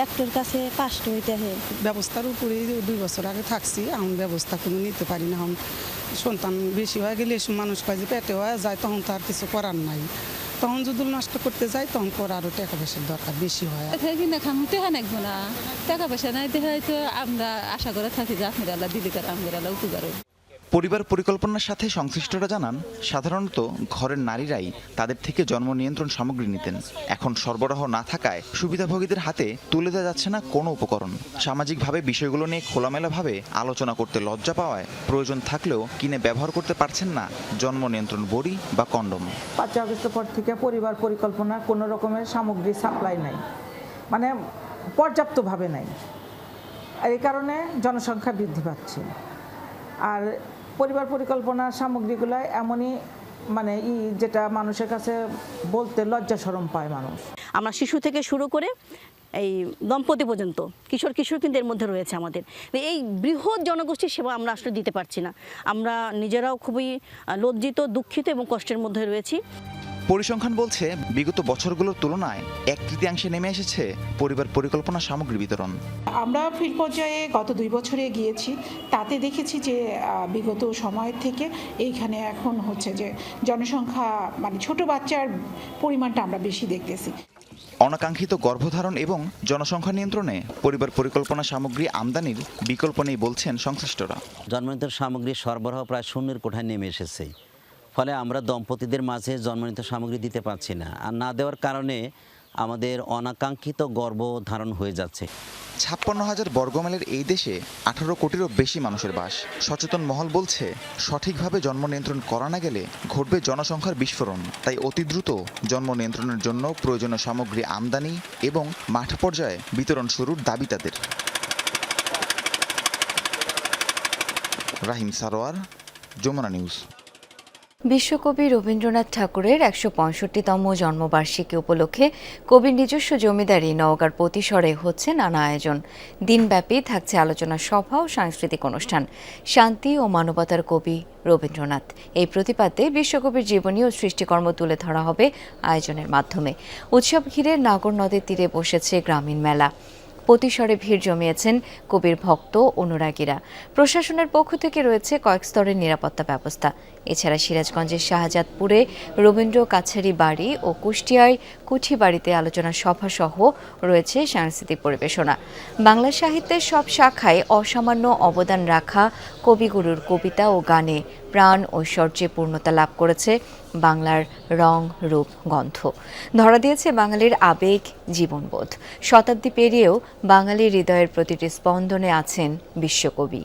একটার কাছে 5টা হইতে হয়। ব্যবস্থার উপরে 2 বছর আগে থাকছি, এখন ব্যবস্থা কোনো নিতে পারি না। এখন সন্তান বেশি হয়ে গেলে এসব মানুষ কাজে পেটে হয়ে যায়, তখন তো আর কিছু করার নাই। তখন যদি নষ্ট করতে যায় তখন করে আরও টাকা পয়সার দরকার বেশি হয়। কিনে খাম টেহা নাকবো না, টাকা পয়সা নাই দেখে হয়তো আমরা আশা করে থাকি যে আপনারা আল্লাহ দিদি করে আমাদের আল্লাহ উপকার। পরিবার পরিকল্পনার সাথে সংশ্লিষ্টরা জানান, সাধারণত ঘরের নারীরাই তাদের থেকে জন্ম নিয়ন্ত্রণ সামগ্রী নিতেন। এখন সরবরাহ না থাকায় সুবিধাভোগীদের হাতে তুলে দেওয়া যাচ্ছে না কোনো উপকরণ। সামাজিকভাবে বিষয়গুলো নিয়ে খোলামেলাভাবে আলোচনা করতে লজ্জা পাওয়ায় প্রয়োজন থাকলেও কিনে ব্যবহার করতে পারছেন না জন্ম নিয়ন্ত্রণ বড়ি বা কন্ডম। 5 আগস্টের পর থেকে পরিবার পরিকল্পনা কোনো রকমের সামগ্রী সাপ্লাই নাই, মানে পর্যাপ্তভাবে নাই। এই কারণে জনসংখ্যা বৃদ্ধি পাচ্ছে। আর পরিবার পরিকল্পনার সামগ্রীগুলো এমনই মানে যেটা মানুষের কাছে বলতে লজ্জা শরম পায় মানুষ। আমরা শিশু থেকে শুরু করে এই দম্পতি পর্যন্ত কিশোর কিন্তু এর মধ্যে রয়েছে আমাদের। এই বৃহৎ জনগোষ্ঠীর সেবা আমরা আসলে দিতে পারছি না। আমরা নিজেরাও খুবই লজ্জিত, দুঃখিত এবং কষ্টের মধ্যে রয়েছি। পরিসংখ্যান বলছে, বিগত বছরগুলোর তুলনায় 1/3 নেমে এসেছে পরিবার পরিকল্পনা সামগ্রী বিতরণ। আমরা ফিল্ড পর্যায়ে গত 2 বছরে গিয়েছি, তাতে দেখেছি যে বিগত সময়ের থেকে এইখানে এখন হচ্ছে যে জনসংখ্যা মানে ছোট বাচ্চার পরিমাণটা আমরা বেশি দেখতেছি। অনাকাঙ্ক্ষিত গর্ভধারণ এবং জনসংখ্যা নিয়ন্ত্রণে পরিবার পরিকল্পনা সামগ্রী আমদানির বিকল্প নেই বলছেন সংশ্লিষ্টরা। জন্মনিয়ন্ত্রণ সামগ্রীর সরবরাহ প্রায় শূন্যের কোঠায় নেমে এসেছে, ফলে আমরা দম্পতিদের মাঝে জন্মনিয়ন্ত্রণ সামগ্রী দিতে পারছি না। আর না দেওয়ার কারণে আমাদের অনাকাঙ্ক্ষিত গর্ভধারণ হয়ে যাচ্ছে। 56,000 বর্গমাইলের এই দেশে 18 কোটিরও বেশি মানুষের বাস। সচেতন মহল বলছে, সঠিকভাবে জন্ম নিয়ন্ত্রণ করা না গেলে ঘটবে জনসংখ্যার বিস্ফোরণ। তাই অতি দ্রুত জন্ম নিয়ন্ত্রণের জন্য প্রয়োজনীয় সামগ্রী আমদানি এবং মাঠ পর্যায়ে বিতরণ শুরুর দাবি তাদের। রাহিম সারোয়ার, যমুনা নিউজ। বিশ্বকবি রবীন্দ্রনাথ ঠাকুরের 165তম জন্মবার্ষিকী উপলক্ষে কবির নিজস্ব জমিদারি নওগাঁর পতিশরে হচ্ছে নানা আয়োজন। দিনব্যাপী থাকছে আলোচনা সভা ও সাংস্কৃতিক অনুষ্ঠান। শান্তি ও মানবতার কবি রবীন্দ্রনাথ, এই প্রতিপাদ্যে বিশ্বকবির জীবনী ও সৃষ্টিকর্ম তুলে ধরা হবে আয়োজনের মাধ্যমে। উৎসব ঘিরে নাগর নদের তীরে বসেছে গ্রামীণ মেলা। প্রতিসরে ভিড় জমিয়েছেন কবির ভক্ত অনুরাগীরা। প্রশাসনের পক্ষ থেকে রয়েছে কয়েক স্তরের নিরাপত্তা ব্যবস্থা। এছাড়া সিরাজগঞ্জের শাহজাদপুরে রবীন্দ্র কাছারি বাড়ি ও কুষ্টিয়ায় কুঠি বাড়িতে আলোচনা সভা সহ রয়েছে সাংস্কৃতিক পরিবেশনা। বাংলা সাহিত্যের সব শাখায় অসামান্য অবদান রাখা কবিগুরুর কবিতা ও গানে প্রাণ ঐশ্বর্যে পূর্ণতা লাভ করেছে বাংলার রং রূপ গন্ধ। ধরা দিয়েছে বাঙালির আবেগ জীবনবোধ। শতাব্দী পেরিয়েও বাঙালির হৃদয়ের প্রতিটি স্পন্দনে আছেন বিশ্বকবি।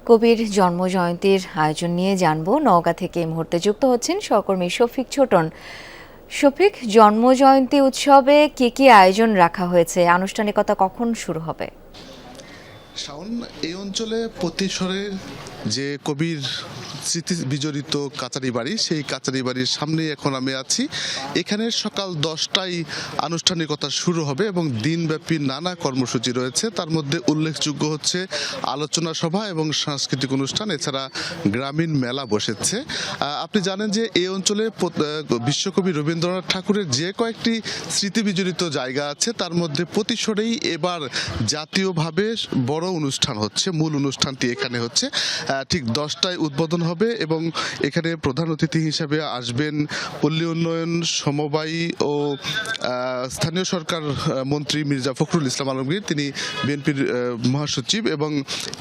কবির জন্মজয়ন্তীর আয়োজন নিয়ে জানবো। নওগাঁ থেকে এই মুহূর্তে যুক্ত হচ্ছেন সহকর্মী শফিক ছোটন। শফিক, জন্মজয়ন্তী উৎসবে কি কি আয়োজন রাখা হয়েছে? আনুষ্ঠানিকতা কখন শুরু হবে? শাওন, এই অঞ্চলে প্রতিসরের যে কবির স্মৃতি বিজড়িত কাচারি বাড়ি, সেই কাচারি বাড়ির সামনেই এখন আমি আছি। এখানে সকাল 10টায় আনুষ্ঠানিকতা শুরু হবে এবং দিনব্যাপী নানা কর্মসূচি রয়েছে। তার মধ্যে উল্লেখযোগ্য হচ্ছে আলোচনা সভা এবং সাংস্কৃতিক অনুষ্ঠান, এছাড়া গ্রামীণ মেলা বসেছে। আপনি জানেন যে এই অঞ্চলে বিশ্বকবি রবীন্দ্রনাথ ঠাকুরের যে কয়েকটি স্মৃতি বিজড়িত জায়গা আছে তার মধ্যে প্রতিসরেই এবার জাতীয়ভাবে বড় অনুষ্ঠান হচ্ছে। মূল অনুষ্ঠানটি এখানে হচ্ছে ঠিক 10টায় উদ্বোধন হবে এবং এখানে প্রধান অতিথি হিসেবে আসবেন পল্লী উন্নয়ন, সমবায়ী ও স্থানীয় সরকার মন্ত্রী মির্জা ফখরুল ইসলাম আলমগীর, তিনি বিএনপির মহাসচিব, এবং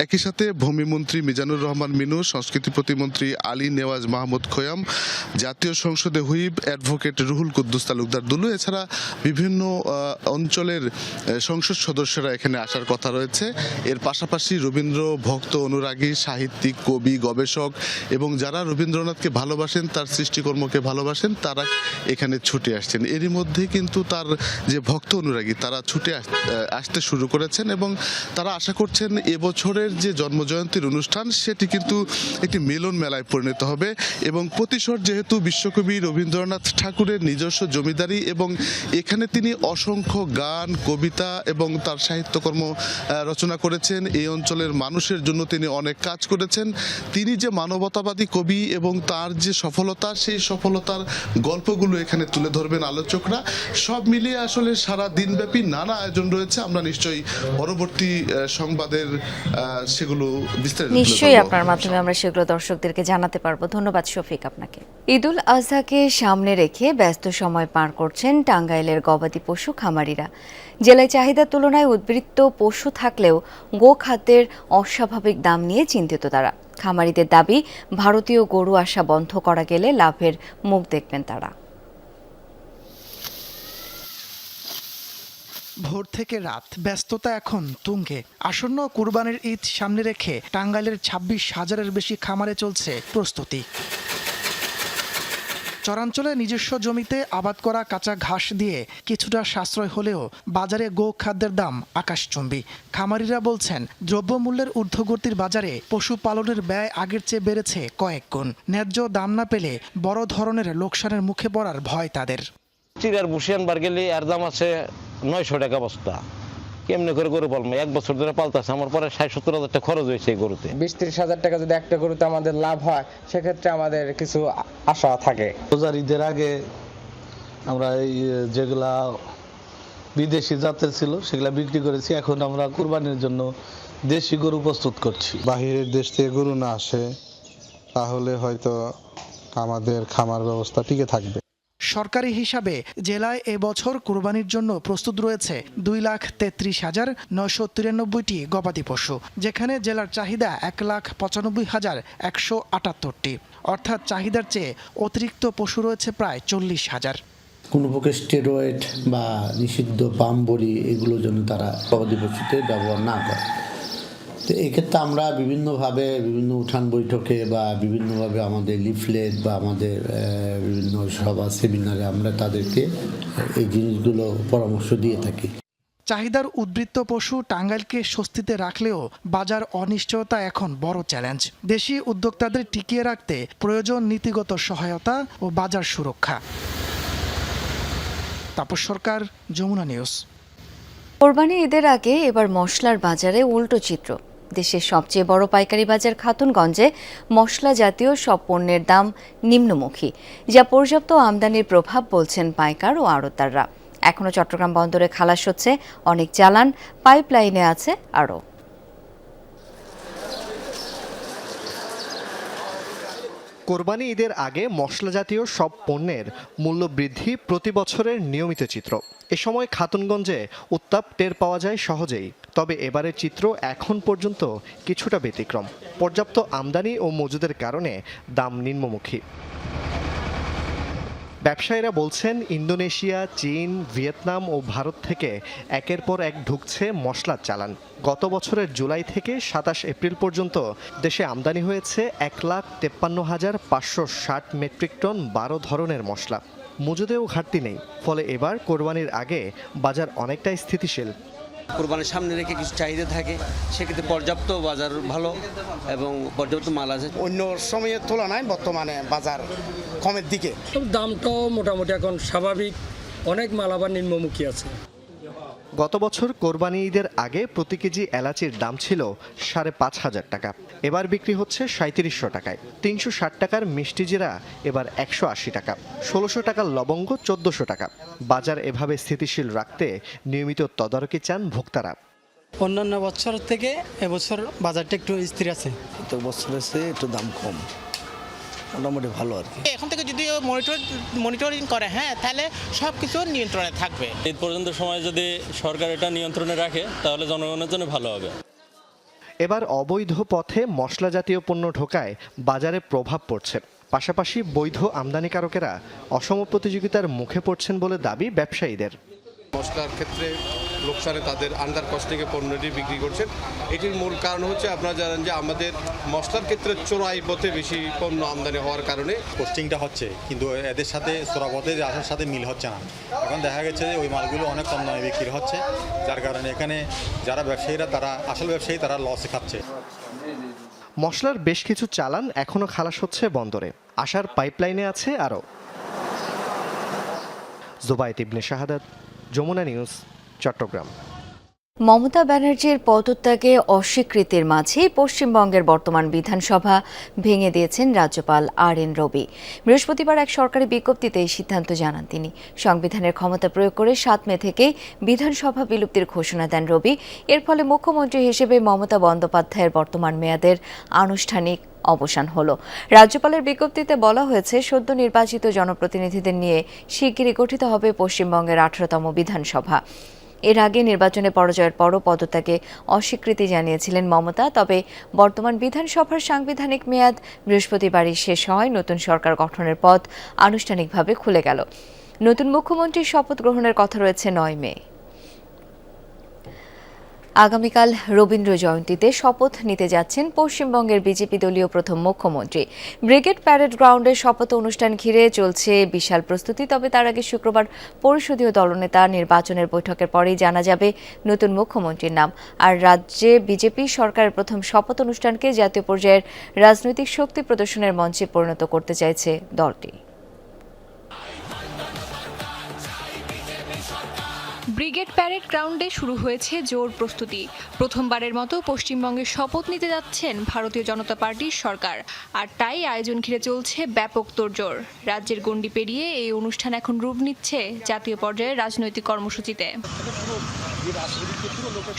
একই সাথে ভূমিমন্ত্রী মিজানুর রহমান মিনু, সংস্কৃতি প্রতিমন্ত্রী আলী নেওয়াজ মাহমুদ খোয়াম, জাতীয় সংসদে হুইপ অ্যাডভোকেট রুহুল কুদ্দুস তালুকদার দুলু, এছাড়া বিভিন্ন অঞ্চলের সংসদ সদস্যরা এখানে আসার কথা রয়েছে। এর পাশাপাশি রবীন্দ্র ভক্ত, অনুরাগী, সাহিত্যিক, কবি, গবেষক এবং যারা রবীন্দ্রনাথকে ভালোবাসেন, তার সৃষ্টিকর্মকে ভালোবাসেন, তারা এখানে ছুটে আসছেন। এরই মধ্যে কিন্তু তার যে ভক্ত অনুরাগী তারা ছুটে আসতে শুরু করেছেন এবং তারা আশা করছেন এবছরের যে জন্মজয়ন্তীর অনুষ্ঠান সেটি কিন্তু একটি মিলন মেলায় পরিণত হবে এবং প্রতিসর যেহেতু বিশ্বকবি রবীন্দ্রনাথ ঠাকুরের নিজস্ব জমিদারি এবং এখানে তিনি অসংখ্য গান, কবিতা এবং তার সাহিত্যকর্ম রচনা করেছেন। এই অঞ্চলের মানুষের জন্য তিনি অনেক কাজ করেছেন। তিনি যে মানবতাবাদী কবি এবং তার যে সফলতা, সেই সফলতার গল্পগুলো এখানে তুলে ধরবেন আলোচকরা। সব মিলিয়ে আসলে সারা দিনব্যাপী নানা আয়োজন রয়েছে। আমরা নিশ্চয়ই পরবর্তী সংবাদের সেগুলো বিস্তারিত নিশ্চয়ই আপনার মাধ্যমে আমরা সেগুলো দর্শকদেরকে জানাতে পারবো। ধন্যবাদ শফিক আপনাকে। ঈদুল আজহাকে সামনে রেখে ব্যস্ত সময় পার করছেন টাঙ্গাইলের গবাদি পশু খামারিরা। জেলায় চাহিদার তুলনায় উদ্বৃত্ত পশু থাকলেও গো খাদ্যের অস্বাভাবিক দাম নিয়ে চিন্তিত তারা। খামারিদের দাবি, ভারতীয় গরু আসা বন্ধ করা গেলে লাভের মুখ দেখবেন তারা। ভোর থেকে রাত ব্যস্ততা এখন তুঙ্গে। আসন্ন কুরবানির ঈদ সামনে রেখে টাঙ্গাইলের 26,000-এর বেশি খামারে চলছে প্রস্তুতি। চরাঞ্চলে নিজস্ব জমিতে আবাদ করা কাঁচা ঘাস দিয়ে কিছুটা সাশ্রয় হলেও বাজারে গো খাদ্যের দাম আকাশচুম্বী। খামারিরা বলছেন, দ্রব্যমূল্যের ঊর্ধ্বগতির বাজারে পশুপালনের ব্যয় আগের চেয়ে বেড়েছে কয়েক গুণ। ন্যায্য দাম না পেলে বড় ধরনের লোকসানের মুখে পড়ার ভয় তাদের। চিরার বুশিয়ান বার গেলে এর দাম আছে 900 টাকা বস্তা। কেমনে করে গরু পালবো? 1 বছর ধরে পালতেছে, আমার পরে 60-70 হাজার টাকা খরচ হয়েছে এই গরুতে। 20-30 হাজার টাকা যদি একটা গরুতে আমাদের লাভ হয়, সেক্ষেত্রে আমাদের কিছু আশা থাকে। রোজার ঈদের আগে আমরা এই যেগুলা বিদেশি জাতের ছিল সেগুলা বিক্রি করেছি। এখন আমরা কুরবানির জন্য দেশি গরু প্রস্তুত করছি। বাহিরের দেশ থেকে গরু না আসে তাহলে হয়তো আমাদের খামার ব্যবস্থা টিকে থাকবে। সরকারি হিসাবে জেলায় এবছর কুরবানির জন্য প্রস্তুত রয়েছে 2,33,993টি গবাদি পশু, যেখানে জেলার চাহিদা 1,95,178টি। অর্থাৎ চাহিদার চেয়ে অতিরিক্ত পশু রয়েছে প্রায় 40,000। কোনো প্রকার স্টেরয়েড বা নিষিদ্ধ বাম বড়ি এগুলো যেন তারা গবাদি পশুতে ব্যবহার না করে। তো এক্ষেত্রে আমরা বিভিন্নভাবে বিভিন্ন উঠান বৈঠকে বা বিভিন্নভাবে আমাদের লিফলেট বা আমাদের বিভিন্ন সভা সেমিনারে আমরা তাদেরকে এই জিনিসগুলো পরামর্শ দিয়ে থাকি। চাহিদার উদ্বৃত্ত পশু টাঙ্গাইলকে স্বস্তিতে রাখলেও বাজার অনিশ্চয়তা এখন বড় চ্যালেঞ্জ। দেশি উদ্যোক্তাদের টিকিয়ে রাখতে প্রয়োজন নীতিগত সহায়তা ও বাজার সুরক্ষা। তাপস সরকার, যমুনা নিউজ। কোরবানি ঈদের আগে এবার মশলার বাজারে উল্টো চিত্র। দেশের সবচেয়ে বড় পাইকারি বাজার খাতুনগঞ্জে মশলা জাতীয় সব পণ্যের দাম নিম্নমুখী, যা পর্যাপ্ত আমদানির প্রভাব বলছেন পাইকার ও আড়তদাররা। এখনও চট্টগ্রাম বন্দরে খালাস হচ্ছে অনেক চালান, পাইপলাইনে আছে আরও। কোরবানি ঈদের আগে মশলা জাতীয় সব পণ্যের মূল্য বৃদ্ধি প্রতি বছরের নিয়মিত চিত্র। এ সময় খাতুনগঞ্জে উত্তাপ টের পাওয়া যায় সহজেই। তবে এবারের চিত্র এখন পর্যন্ত কিছুটা ব্যতিক্রম। পর্যাপ্ত আমদানি ও মজুদের কারণে দাম নিম্নমুখী। ব্যবসায়ীরা বলছেন, ইন্দোনেশিয়া, চীন, ভিয়েতনাম ও ভারত থেকে একের পর এক ঢুকছে মশলার চালান। গত বছরের জুলাই থেকে ২৭ এপ্রিল পর্যন্ত দেশে আমদানি হয়েছে ১,৫১,৫৬০ মেট্রিক টন ১২ ধরনের মশলা। মজুদেও ঘাটতি নেই, ফলে এবার কোরবানির আগে বাজার অনেকটাই স্থিতিশীল। কোরবানির সামনে রেখে কিছু চাহিদা থাকে, সেক্ষেত্রে পর্যাপ্ত বাজার ভালো এবং পর্যাপ্ত মাল আছে। অন্য সময়ের তুলনায় বর্তমানে বাজার কমের দিকে। দামটাও মোটামুটি এখন স্বাভাবিক, অনেক মাল আবার নিম্নমুখী আছে। গত বছর কোরবানি ঈদের আগে প্রতি কেজি এলাচির দাম ছিল ৫,৫০০ টাকা, এবার বিক্রি হচ্ছে ৩৭০০ টাকায়। ৩৬০ টাকার মিষ্টি জিরা এবার ১৮০ টাকা, ১৬০০ টাকার লবঙ্গ ১৪০০ টাকা। বাজার এভাবে স্থিতিশীল রাখতে নিয়মিত তদারকি চান ভোক্তারা। অন্যান্য বছর থেকে এবছর বাজারটা একটু স্থির আছে। তো বছরের চেয়ে একটু দাম কম, মোটামুটি ভালো আর কি। এখন থেকে যদি মনিটরিং করে তাহলে সব কিছু নিয়ন্ত্রণে থাকবে। ঈদ পর্যন্ত সময় যদি সরকার এটা নিয়ন্ত্রণে রাখে তাহলে জনগণের জন্য ভালো হবে। এবার অবৈধ পথে মশলা জাতীয় পণ্য ঢোকায় বাজারে প্রভাব পড়ছে। পাশাপাশি বৈধ আমদানিকারকেরা অসম প্রতিযোগিতার মুখে পড়ছেন বলে দাবি ব্যবসায়ীদের। মশলার ক্ষেত্রে লোকসানে তাদের আন্ডার কস্টিংয়ে পণ্যটি বিক্রি করছেন। এটির মূল কারণ হচ্ছে আপনারা জানেন যে আমাদের মশলার ক্ষেত্রে চোরাই পথে বেশি পণ্য আমদানি হওয়ার কারণে কস্টিংটা হচ্ছে, কিন্তু এদের সাথে চোরা পথে আসার সাথে মিল হচ্ছে না। এখন দেখা গেছে যে ওই মালগুলো অনেক কম দামে বিক্রি হচ্ছে, যার কারণে এখানে যারা ব্যবসায়ীরা তারা আসল ব্যবসায়ী তারা লসে খাচ্ছে। মশলার বেশ কিছু চালান এখনও খালাস হচ্ছে বন্দরে, আসার পাইপলাইনে আছে আরও। জুবায়েত ইবনে শাহাদাত, যমুনা নিউজ, চট্টগ্রাম। মমতা ব্যানার্জির পদত্যাগে অস্বীকৃতির মাঝেই পশ্চিমবঙ্গের বর্তমান বিধানসভা ভেঙে দিয়েছেন রাজ্যপাল RN রবি। বৃহস্পতিবার এক সরকারি বিজ্ঞপ্তিতে এই সিদ্ধান্ত জানান তিনি। সংবিধানের ক্ষমতা প্রয়োগ করে ৭ মে থেকেই বিধানসভা বিলুপ্তির ঘোষণা দেন রবি। এর ফলে মুখ্যমন্ত্রী হিসেবে মমতা বন্দ্যোপাধ্যায়ের বর্তমান মেয়াদের আনুষ্ঠানিক অবসান হলো। রাজ্যপালের বিজ্ঞপ্তিতে বলা হয়েছে, সদ্য নির্বাচিত জনপ্রতিনিধিদের নিয়ে শিগগিরই গঠিত হবে পশ্চিমবঙ্গের 18তম বিধানসভা। এর আগে নির্বাচনে পরাজয়ের পরও পদত্যাগে অস্বীকৃতি জানিয়েছিলেন মমতা। তবে বর্তমান বিধানসভার সাংবিধানিক মেয়াদ বৃহস্পতিবারই শেষ হয়। নতুন সরকার গঠনের পথ আনুষ্ঠানিকভাবে খুলে গেল। নতুন মুখ্যমন্ত্রীর শপথ গ্রহণের কথা রয়েছে 9 মে। আগামীকাল রবীন্দ্র জয়ন্তীতে শপথ নিতে যাচ্ছেন পশ্চিমবঙ্গের বিজেপি দলীয় প্রথম মুখ্যমন্ত্রী। ব্রিগেড প্যারেড গ্রাউন্ডে শপথ অনুষ্ঠান ঘিরে চলছে বিশাল প্রস্তুতি। তবে তার আগে শুক্রবার পরিষদীয় দলনেতা নির্বাচনের বৈঠকের পরেই জানা যাবে নতুন মুখ্যমন্ত্রীর নাম। আর রাজ্যে বিজেপি সরকারের প্রথম শপথ অনুষ্ঠানকে জাতীয় পর্যায়ের রাজনৈতিক শক্তি প্রদর্শনের মঞ্চে পরিণত করতে চাইছে দলটি। ব্রিগেড প্যারেড গ্রাউন্ডে শুরু হয়েছে জোর প্রস্তুতি। প্রথমবারের মতো পশ্চিমবঙ্গে শপথ নিতে যাচ্ছেন ভারতীয় জনতা পার্টির সরকার, আর তাই আয়োজন ঘিরে চলছে ব্যাপক তোড়জোড়। রাজ্যের গণ্ডি পেরিয়ে এই অনুষ্ঠান এখন রূপ নিচ্ছে জাতীয় পর্যায়ের রাজনৈতিক কর্মসূচিতে।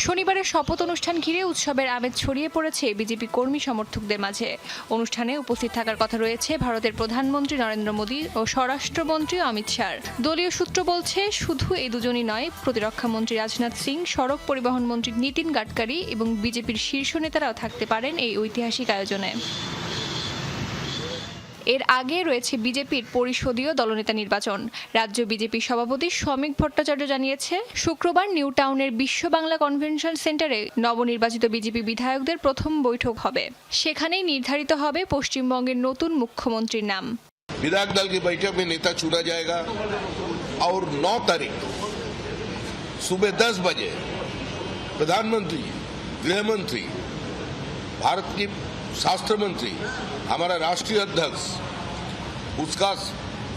শনিবারের শপথ অনুষ্ঠান ঘিরে উৎসবের আমেজ ছড়িয়ে পড়েছে বিজেপি কর্মী সমর্থকদের মাঝে। অনুষ্ঠানে উপস্থিত থাকার কথা রয়েছে ভারতের প্রধানমন্ত্রী নরেন্দ্র মোদী ও স্বরাষ্ট্রমন্ত্রী অমিত শাহ। দলীয় সূত্র বলছে, শুধু এই দুজনই নয়, প্রতিরক্ষা মন্ত্রী রাজনাথ সিং, সড়ক পরিবহন মন্ত্রী নীতিন গাডকারি এবং বিজেপির শীর্ষ নেতারাও থাকতে পারেন এই ঐতিহাসিক আয়োজনে। এর আগে রয়েছে বিজেপির পরিষদীয় দলনেতা নির্বাচন। রাজ্য বিজেপি সভাপতি শ্রমিক ভট্টাচার্য জানিয়েছে, শুক্রবার নিউ টাউনের বিশ্ব বাংলা কনভেনশন সেন্টারে নবনির্বাচিত বিজেপি বিধায়কদের প্রথম বৈঠক হবে। সেখানেই নির্ধারিত হবে পশ্চিমবঙ্গের নতুন মুখ্যমন্ত্রীর নাম। विधायक दल की बैठक में नेता चुना जाएगा और 9 तारीख सुबह 10 बजे प्रधानमंत्री, गृह मंत्री, भारत की शास्त्र मंत्री, हमारा राष्ट्रीय अध्यक्ष, उसका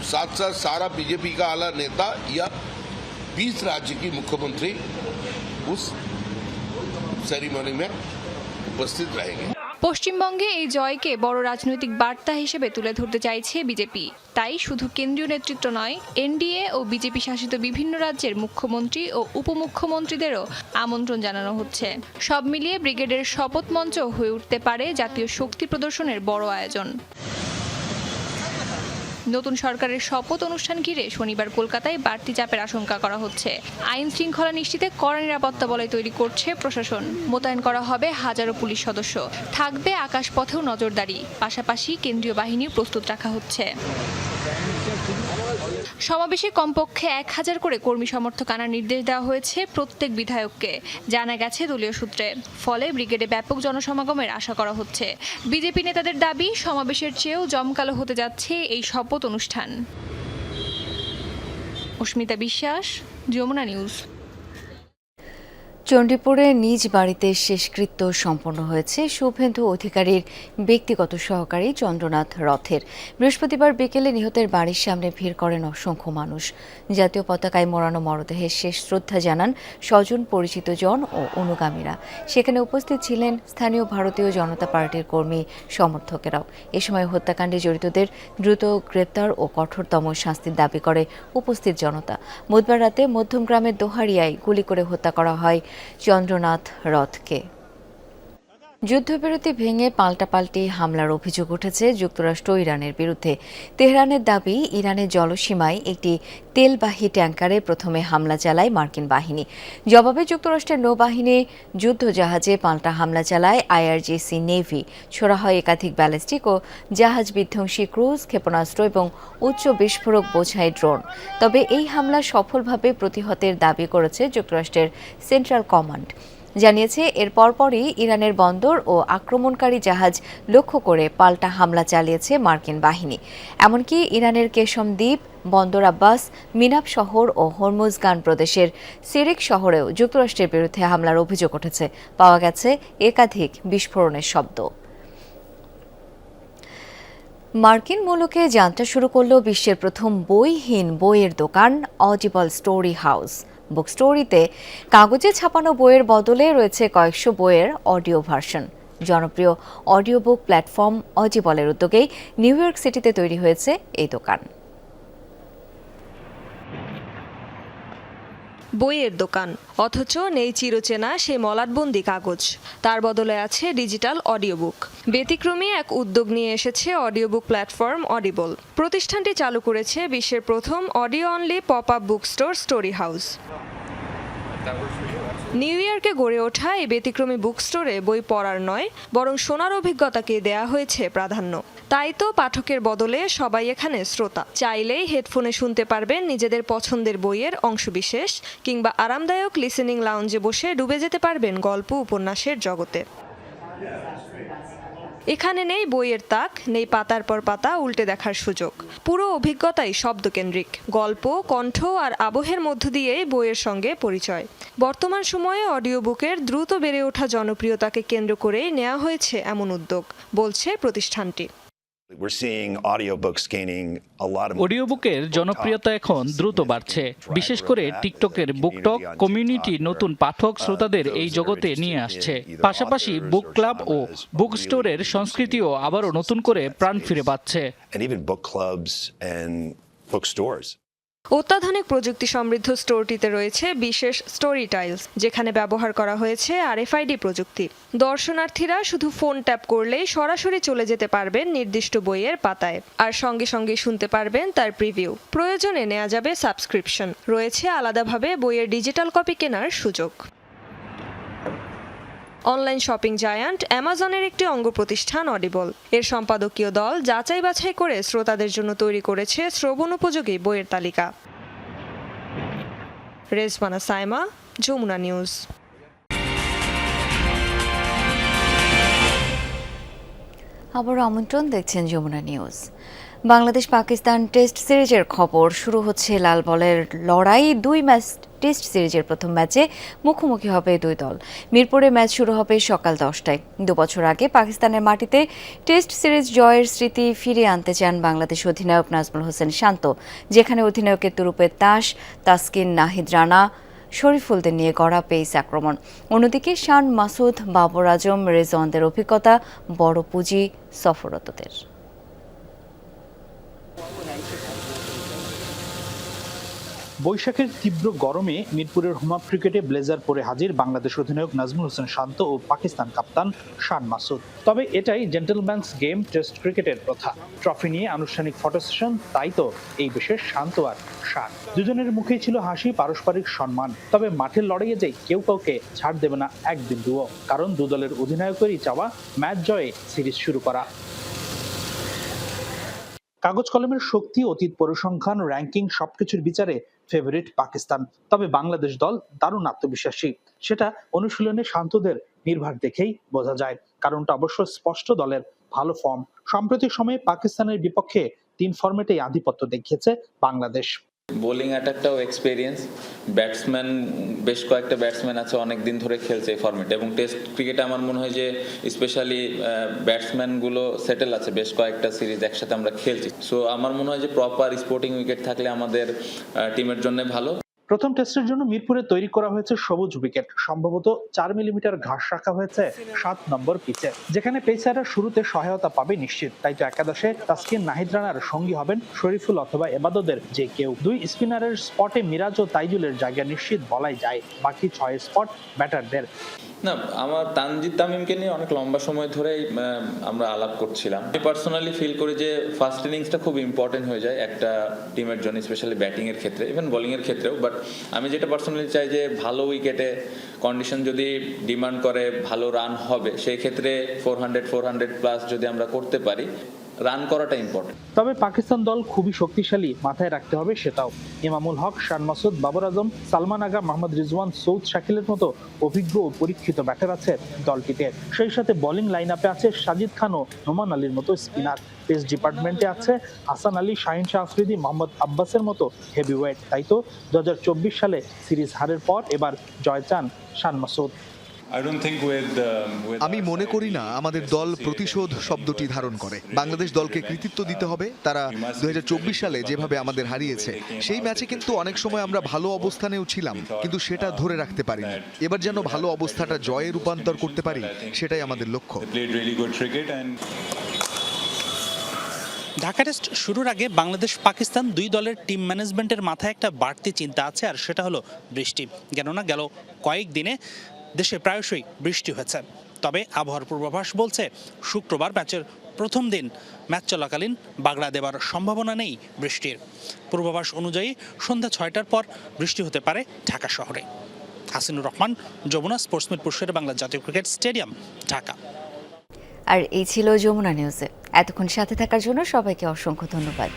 साथ साथ सारा बीजेपी का आला नेता या 20 राज्य की मुख्यमंत्री उस सेरेमनी में उपस्थित रहेंगे। পশ্চিমবঙ্গে এই জয়কে বড় রাজনৈতিক বার্তা হিসেবে তুলে ধরতে চাইছে বিজেপি। তাই শুধু কেন্দ্রীয় নেতৃত্ব নয়, এনডিএ ও বিজেপি শাসিত বিভিন্ন রাজ্যের মুখ্যমন্ত্রী ও উপমুখ্যমন্ত্রীদেরও আমন্ত্রণ জানানো হচ্ছে। সব মিলিয়ে ব্রিগেডের শপথ মঞ্চ হয়ে উঠতে পারে জাতীয় শক্তি প্রদর্শনের বড় আয়োজন। নতুন সরকারের শপথ অনুষ্ঠান ঘিরে শনিবার কলকাতায় বাড়তি চাপের আশঙ্কা করা হচ্ছে। আইন শৃঙ্খলা নিশ্চিতে কড়া নিরাপত্তা বলয় তৈরি করছে প্রশাসন। মোতায়েন করা হবে হাজারো পুলিশ সদস্য, থাকবে আকাশপথেও নজরদারি, পাশাপাশি কেন্দ্রীয় বাহিনী প্রস্তুত রাখা হচ্ছে। সমাবেশে কমপক্ষে 1000 করে কর্মী সমর্থক আনার নির্দেশ দেওয়া হয়েছে প্রত্যেক বিধায়ককে, জানা গেছে দলীয় সূত্রে। ফলে ব্রিগেডে ব্যাপক জনসমাগমের আশা করা হচ্ছে। বিজেপি নেতাদের দাবি, সমাবেশের চেয়েও জমকালো হতে যাচ্ছে এই শপথ অনুষ্ঠান। অস্মিতা বিশ্বাস, যমুনা নিউজ। চণ্ডীপুরে নিজ বাড়িতে শেষকৃত্য সম্পন্ন হয়েছে শুভেন্দু অধিকারীর ব্যক্তিগত সহকারী চন্দ্রনাথ রথের। বৃহস্পতিবার বিকেলে নিহতের বাড়ির সামনে ভিড় করেন অসংখ্য মানুষ। জাতীয় পতাকায় মোড়ানো মরদেহে শেষ শ্রদ্ধা জানান স্বজন, পরিচিত জন ও অনুগামীরা। সেখানে উপস্থিত ছিলেন স্থানীয় ভারতীয় জনতা পার্টির কর্মী সমর্থকেরাও। এ সময় হত্যাকাণ্ডে জড়িতদের দ্রুত গ্রেপ্তার ও কঠোরতম শাস্তির দাবি করে উপস্থিত জনতা। বুধবার রাতে মধ্যমগ্রামের দোহারিয়ায় গুলি করে হত্যা করা হয় চন্দ্রনাথ রথকে। যুদ্ধবিরতি ভেঙে পাল্টাপাল্টি হামলার অভিযোগ উঠেছে যুক্তরাষ্ট্র ও ইরানের বিরুদ্ধে। তেহরানের দাবি, ইরানের জলসীমায় একটি তেলবাহী ট্যাঙ্কারে প্রথমে হামলা চালায় মার্কিন বাহিনী। জবাবে যুক্তরাষ্ট্রের নৌবাহিনী যুদ্ধজাহাজে পাল্টা হামলা চালায় আইআরজিসি নেভি। ছোড়া হয় একাধিক ব্যালিস্টিক ও জাহাজ বিধ্বংসী ক্রুজ ক্ষেপণাস্ত্র এবং উচ্চ বিস্ফোরক বোঝাই ড্রোন। তবে এই হামলা সফলভাবে প্রতিহতের দাবি করেছে যুক্তরাষ্ট্রের সেন্ট্রাল কমান্ড। জানিয়েছে এর পরপরই ইরানের বন্দর ও আক্রমণকারী জাহাজ লক্ষ্য করে পাল্টা হামলা চালিয়েছে মার্কিন বাহিনী। এমনকি ইরানের কেশম দ্বীপ, বন্দর আব্বাস, মিনাব শহর ও হরমুজগান প্রদেশের সিরিক শহরেও যুক্তরাষ্ট্রের বিরুদ্ধে হামলার অভিযোগ উঠেছে। পাওয়া গেছে একাধিক বিস্ফোরণের শব্দ। মার্কিন মুলুকে যাত্রা শুরু করল বিশ্বের প্রথম বইহীন বইয়ের দোকান অডিবল স্টোরি হাউস। বুক স্টোরিতে কাগজে ছাপানো বইয়ের বদলে রয়েছে কয়েকশো বইয়ের অডিও ভার্সন। জনপ্রিয় অডিও বুক প্ল্যাটফর্ম অডিবলের উদ্যোগেই নিউ ইয়র্ক সিটিতে তৈরি হয়েছে এই দোকান। বইয়ের দোকান, অথচ নেই চিরচেনা সেই মলাটবন্দি কাগজ। তার বদলে আছে ডিজিটাল অডিও বুক। ব্যতিক্রমী এক উদ্যোগ নিয়ে এসেছে অডিও বুক প্ল্যাটফর্ম অডিবল। প্রতিষ্ঠানটি চালু করেছে বিশ্বের প্রথম audio only pop up book store story house. New ইয়র্কে গড়ে ওঠা এই ব্যতিক্রমী বুক স্টোরে বই পড়ার নয়, বরং শোনার অভিজ্ঞতাকে দেয়া হয়েছে প্রাধান্য। তাই তো পাঠকের বদলে সবাই এখানে শ্রোতা। চাইলেই হেডফোনে শুনতে পারবেন নিজেদের পছন্দের বইয়ের অংশবিশেষ, কিংবা আরামদায়ক লিসেনিং লাউঞ্জে বসে ডুবে যেতে পারবেন গল্প উপন্যাসের জগতে। এখানে নেই বইয়ের তাক, নেই পাতার পর পাতা উল্টে দেখার সুযোগ। পুরো অভিজ্ঞতাই শব্দকেন্দ্রিক। গল্প, কণ্ঠ আর আবহের মধ্য দিয়েই বইয়ের সঙ্গে পরিচয়। বর্তমান সময়ে অডিও বুকের দ্রুত বেড়ে ওঠা জনপ্রিয়তাকে কেন্দ্র করেই নেওয়া হয়েছে এমন উদ্যোগ, বলছে প্রতিষ্ঠানটি। অডিওবুকের জনপ্রিয়তা এখন দ্রুত বাড়ছে। বিশেষ করে টিকটকের বুকটক কমিউনিটি নতুন পাঠক শ্রোতাদের এই জগতে নিয়ে আসছে। পাশাপাশি বুক ক্লাব ও বুক স্টোরের সংস্কৃতিও আবারও নতুন করে প্রাণ ফিরে পাচ্ছে। অত্যাধুনিক প্রযুক্তি সমৃদ্ধ স্টোরটিতে রয়েছে বিশেষ স্টোরি টাইলস, যেখানে ব্যবহার করা হয়েছে RFID প্রযুক্তি। দর্শনার্থীরা শুধু ফোন ট্যাপ করলেই সরাসরি চলে যেতে পারবেন নির্দিষ্ট বইয়ের পাতায়, আর সঙ্গে সঙ্গে শুনতে পারবেন তার প্রিভিউ। প্রয়োজনে নেওয়া যাবে সাবস্ক্রিপশন। রয়েছে আলাদাভাবে বইয়ের ডিজিটাল কপি কেনার সুযোগ। অনলাইন শপিং জায়ান্ট অ্যামাজনের একটি অঙ্গ প্রতিষ্ঠান অডিবল। এর সম্পাদকীয় দল যাচাই বাছাই করে শ্রোতাদের জন্য তৈরি করেছে শ্রবণ উপযোগী বইয়ের তালিকা। রেজওয়ানা সাইমা, যমুনা নিউজ। আবারও আমন্ত্রণ, দেখছেন যমুনা নিউজ। বাংলাদেশ পাকিস্তান টেস্ট সিরিজের খবর। শুরু হচ্ছে লাল বলের লড়াই। 2 ম্যাচ টেস্ট সিরিজের প্রথম ম্যাচে মুখোমুখি হবে দুই দল। মিরপুরে ম্যাচ শুরু হবে সকাল 10টায়। 2 বছর আগে পাকিস্তানের মাটিতে টেস্ট সিরিজ জয়ের স্মৃতি ফিরিয়ে আনতে চান বাংলাদেশ অধিনায়ক নাজমুল হোসেন শান্ত, যেখানে অধিনায়কের তুরুপের তাস, তাসকিন, নাহিদ রানা, শরীফুলদের নিয়ে গড়া পেস আক্রমণ। অন্যদিকে শান মাসুদ, বাবর আজম, রেজওয়ানদের অভিজ্ঞতা বড় পুঁজি সফররতদের। বৈশাখের তীব্র গরমে মিরপুরের হোম অফ ক্রিকেটে ব্লেজার পরে হাজির বাংলাদেশ অধিনায়ক নাজমুল হোসেন শান্ত ও পাকিস্তান কাপ্তান শান মাসুদ। তবে এটাই জেন্টলম্যানস গেম টেস্ট ক্রিকেটের প্রথা। ট্রফি নিয়ে আনুষ্ঠানিক ফটো সেশন, তাই তো এই বিশেষ শান্ত আর শান। দুজনের মুখেই ছিল হাসি, পারস্পরিক সম্মান। তবে মাঠের লড়াইয়ে যে কেউ কাউকে ছাড় দেবে না এক বিন্দুও, কারণ দু দলের অধিনায়কেরই চাওয়া ম্যাচ জয়ে সিরিজ শুরু করা। কাগজ কলমের শক্তি, অতীত পরিসংখ্যান, র্যাঙ্কিং সবকিছুর বিচারে ফেভারিট পাকিস্তান। তবে বাংলাদেশ দল দারুণ আত্মবিশ্বাসী, সেটা অনুশীলনে শান্তদের নির্ভর দেখেই বোঝা যায়। কারণটা অবশ্য স্পষ্ট, দলের ভালো ফর্ম। সাম্প্রতিক সময়ে পাকিস্তানের বিপক্ষে 3 ফরম্যাটেই আধিপত্য দেখিয়েছে বাংলাদেশ। বোলিং অ্যাটাকটাও এক্সপেরিয়েন্স, ব্যাটসম্যান বেশ কয়েকটা ব্যাটসম্যান আছে অনেক দিন ধরে খেলছে এই ফরম্যাটে, এবং টেস্ট ক্রিকেটে আমার মনে হয় যে স্পেশালি ব্যাটসম্যানগুলো সেটেল আছে, বেশ কয়েকটা সিরিজ একসাথে আমরা খেলছি। সো আমার মনে হয় যে প্রপার স্পোর্টিং উইকেট থাকলে আমাদের টিমের জন্য ভালো। প্রথম টেস্টের জন্য মিরপুরে তৈরি করা হয়েছে সবুজ উইকেট, সম্ভবত 4 মিলিমিটার ঘাস রাখা হয়েছে 7 নম্বর পিচে, যেখানে পেসাররা শুরুতে সহায়তা পাবে নিশ্চিত। তাই তো একাদশে তাসকিন, নাহিদ রানার সঙ্গী হবেন শরীফুল অথবা এবাদতের যে কেউ। 2 স্পিনারের স্পটে মিরাজ ও তাইজুলের জায়গা নিশ্চিত বলাই যায়। বাকি 6 স্পট ব্যাটারদের। না, আমার তানজিদ তামিমকে নিয়ে অনেক লম্বা সময় ধরেই আমরা আলাপ করছিলাম। আমি পার্সোনালি ফিল করি যে ফার্স্ট ইনিংসটা খুব ইম্পর্টেন্ট হয়ে যায় একটা টিমের জন্য, স্পেশালি ব্যাটিং এর ক্ষেত্রে, ইভেন বোলিং এর ক্ষেত্রেও। বাট আমি যেটা পার্সোনালি চাই যে ভালো উইকেটে কন্ডিশন যদি ডিমান্ড করে ভালো রান হবে, সেই ক্ষেত্রে 400 প্লাস যদি আমরা করতে পারি, রান করাটা ইম্পর্টেন্ট। তবে পাকিস্তান দল খুবই শক্তিশালী, মাথায় রাখতে হবে সেটাও। ইমামুল হক, শান মাসুদ, বাবর আজম, সালমান আগা, মোহাম্মদ রিজওয়ান, সৌদ শাকিলের মতো অভিজ্ঞ ও পরীক্ষিত ব্যাটার আছে দলটিতে। সেই সাথে বোলিং লাইন আপে আছে সাজিদ খান ও নোমান আলীর মতো স্পিনার। পেস ডিপার্টমেন্টে আছে হাসান আলী, শাহিন শাহ আফ্রিদি, মোহাম্মদ আব্বাসের মতো হেভিওয়েট। তাই তো 2024 সালে সিরিজ হারের পর এবার জয় চান শান মাসুদ। আমি মনে করি না আমাদের দল প্রতিশোধ শব্দটি ধারণ করে। বাংলাদেশ দলকে কৃতিত্ব দিতে হবে। তারা 2024 সালে যেভাবে আমাদের হারিয়েছে, সেই ম্যাচে কিন্তু অনেক সময় আমরা ভালো অবস্থানেও ছিলাম, কিন্তু সেটা ধরে রাখতে পারিনি। এবার যেন ভালো অবস্থাটা জয়ে রূপান্তর করতে পারি, সেটাই আমাদের লক্ষ্য। ঢাকা টেস্ট শুরুর আগে বাংলাদেশ পাকিস্তান 2 দলের টিম ম্যানেজমেন্টের মাথায় একটা বাড়তি চিন্তা আছে, আর সেটা হলো বৃষ্টি। কেননা গেল কয়েকদিনে দেশে প্রায়শই বৃষ্টি হয়েছে। তবে আবহাওয়ার পূর্বাভাস বলছে শুক্রবার ম্যাচের প্রথম দিন ম্যাচ চলাকালীন বাগড়া দেবার সম্ভাবনা নেই বৃষ্টির। পূর্বাভাস অনুযায়ী সন্ধ্যা 6টার পর বৃষ্টি হতে পারে ঢাকা শহরে। হাসিনুর রহমান, যমুনা স্পোর্টস মিরপুর বাংলা জাতীয় ক্রিকেট স্টেডিয়াম, ঢাকা। আর এই ছিল যমুনা নিউজে। এতক্ষণ সাথে থাকার জন্য সবাইকে অসংখ্য ধন্যবাদ।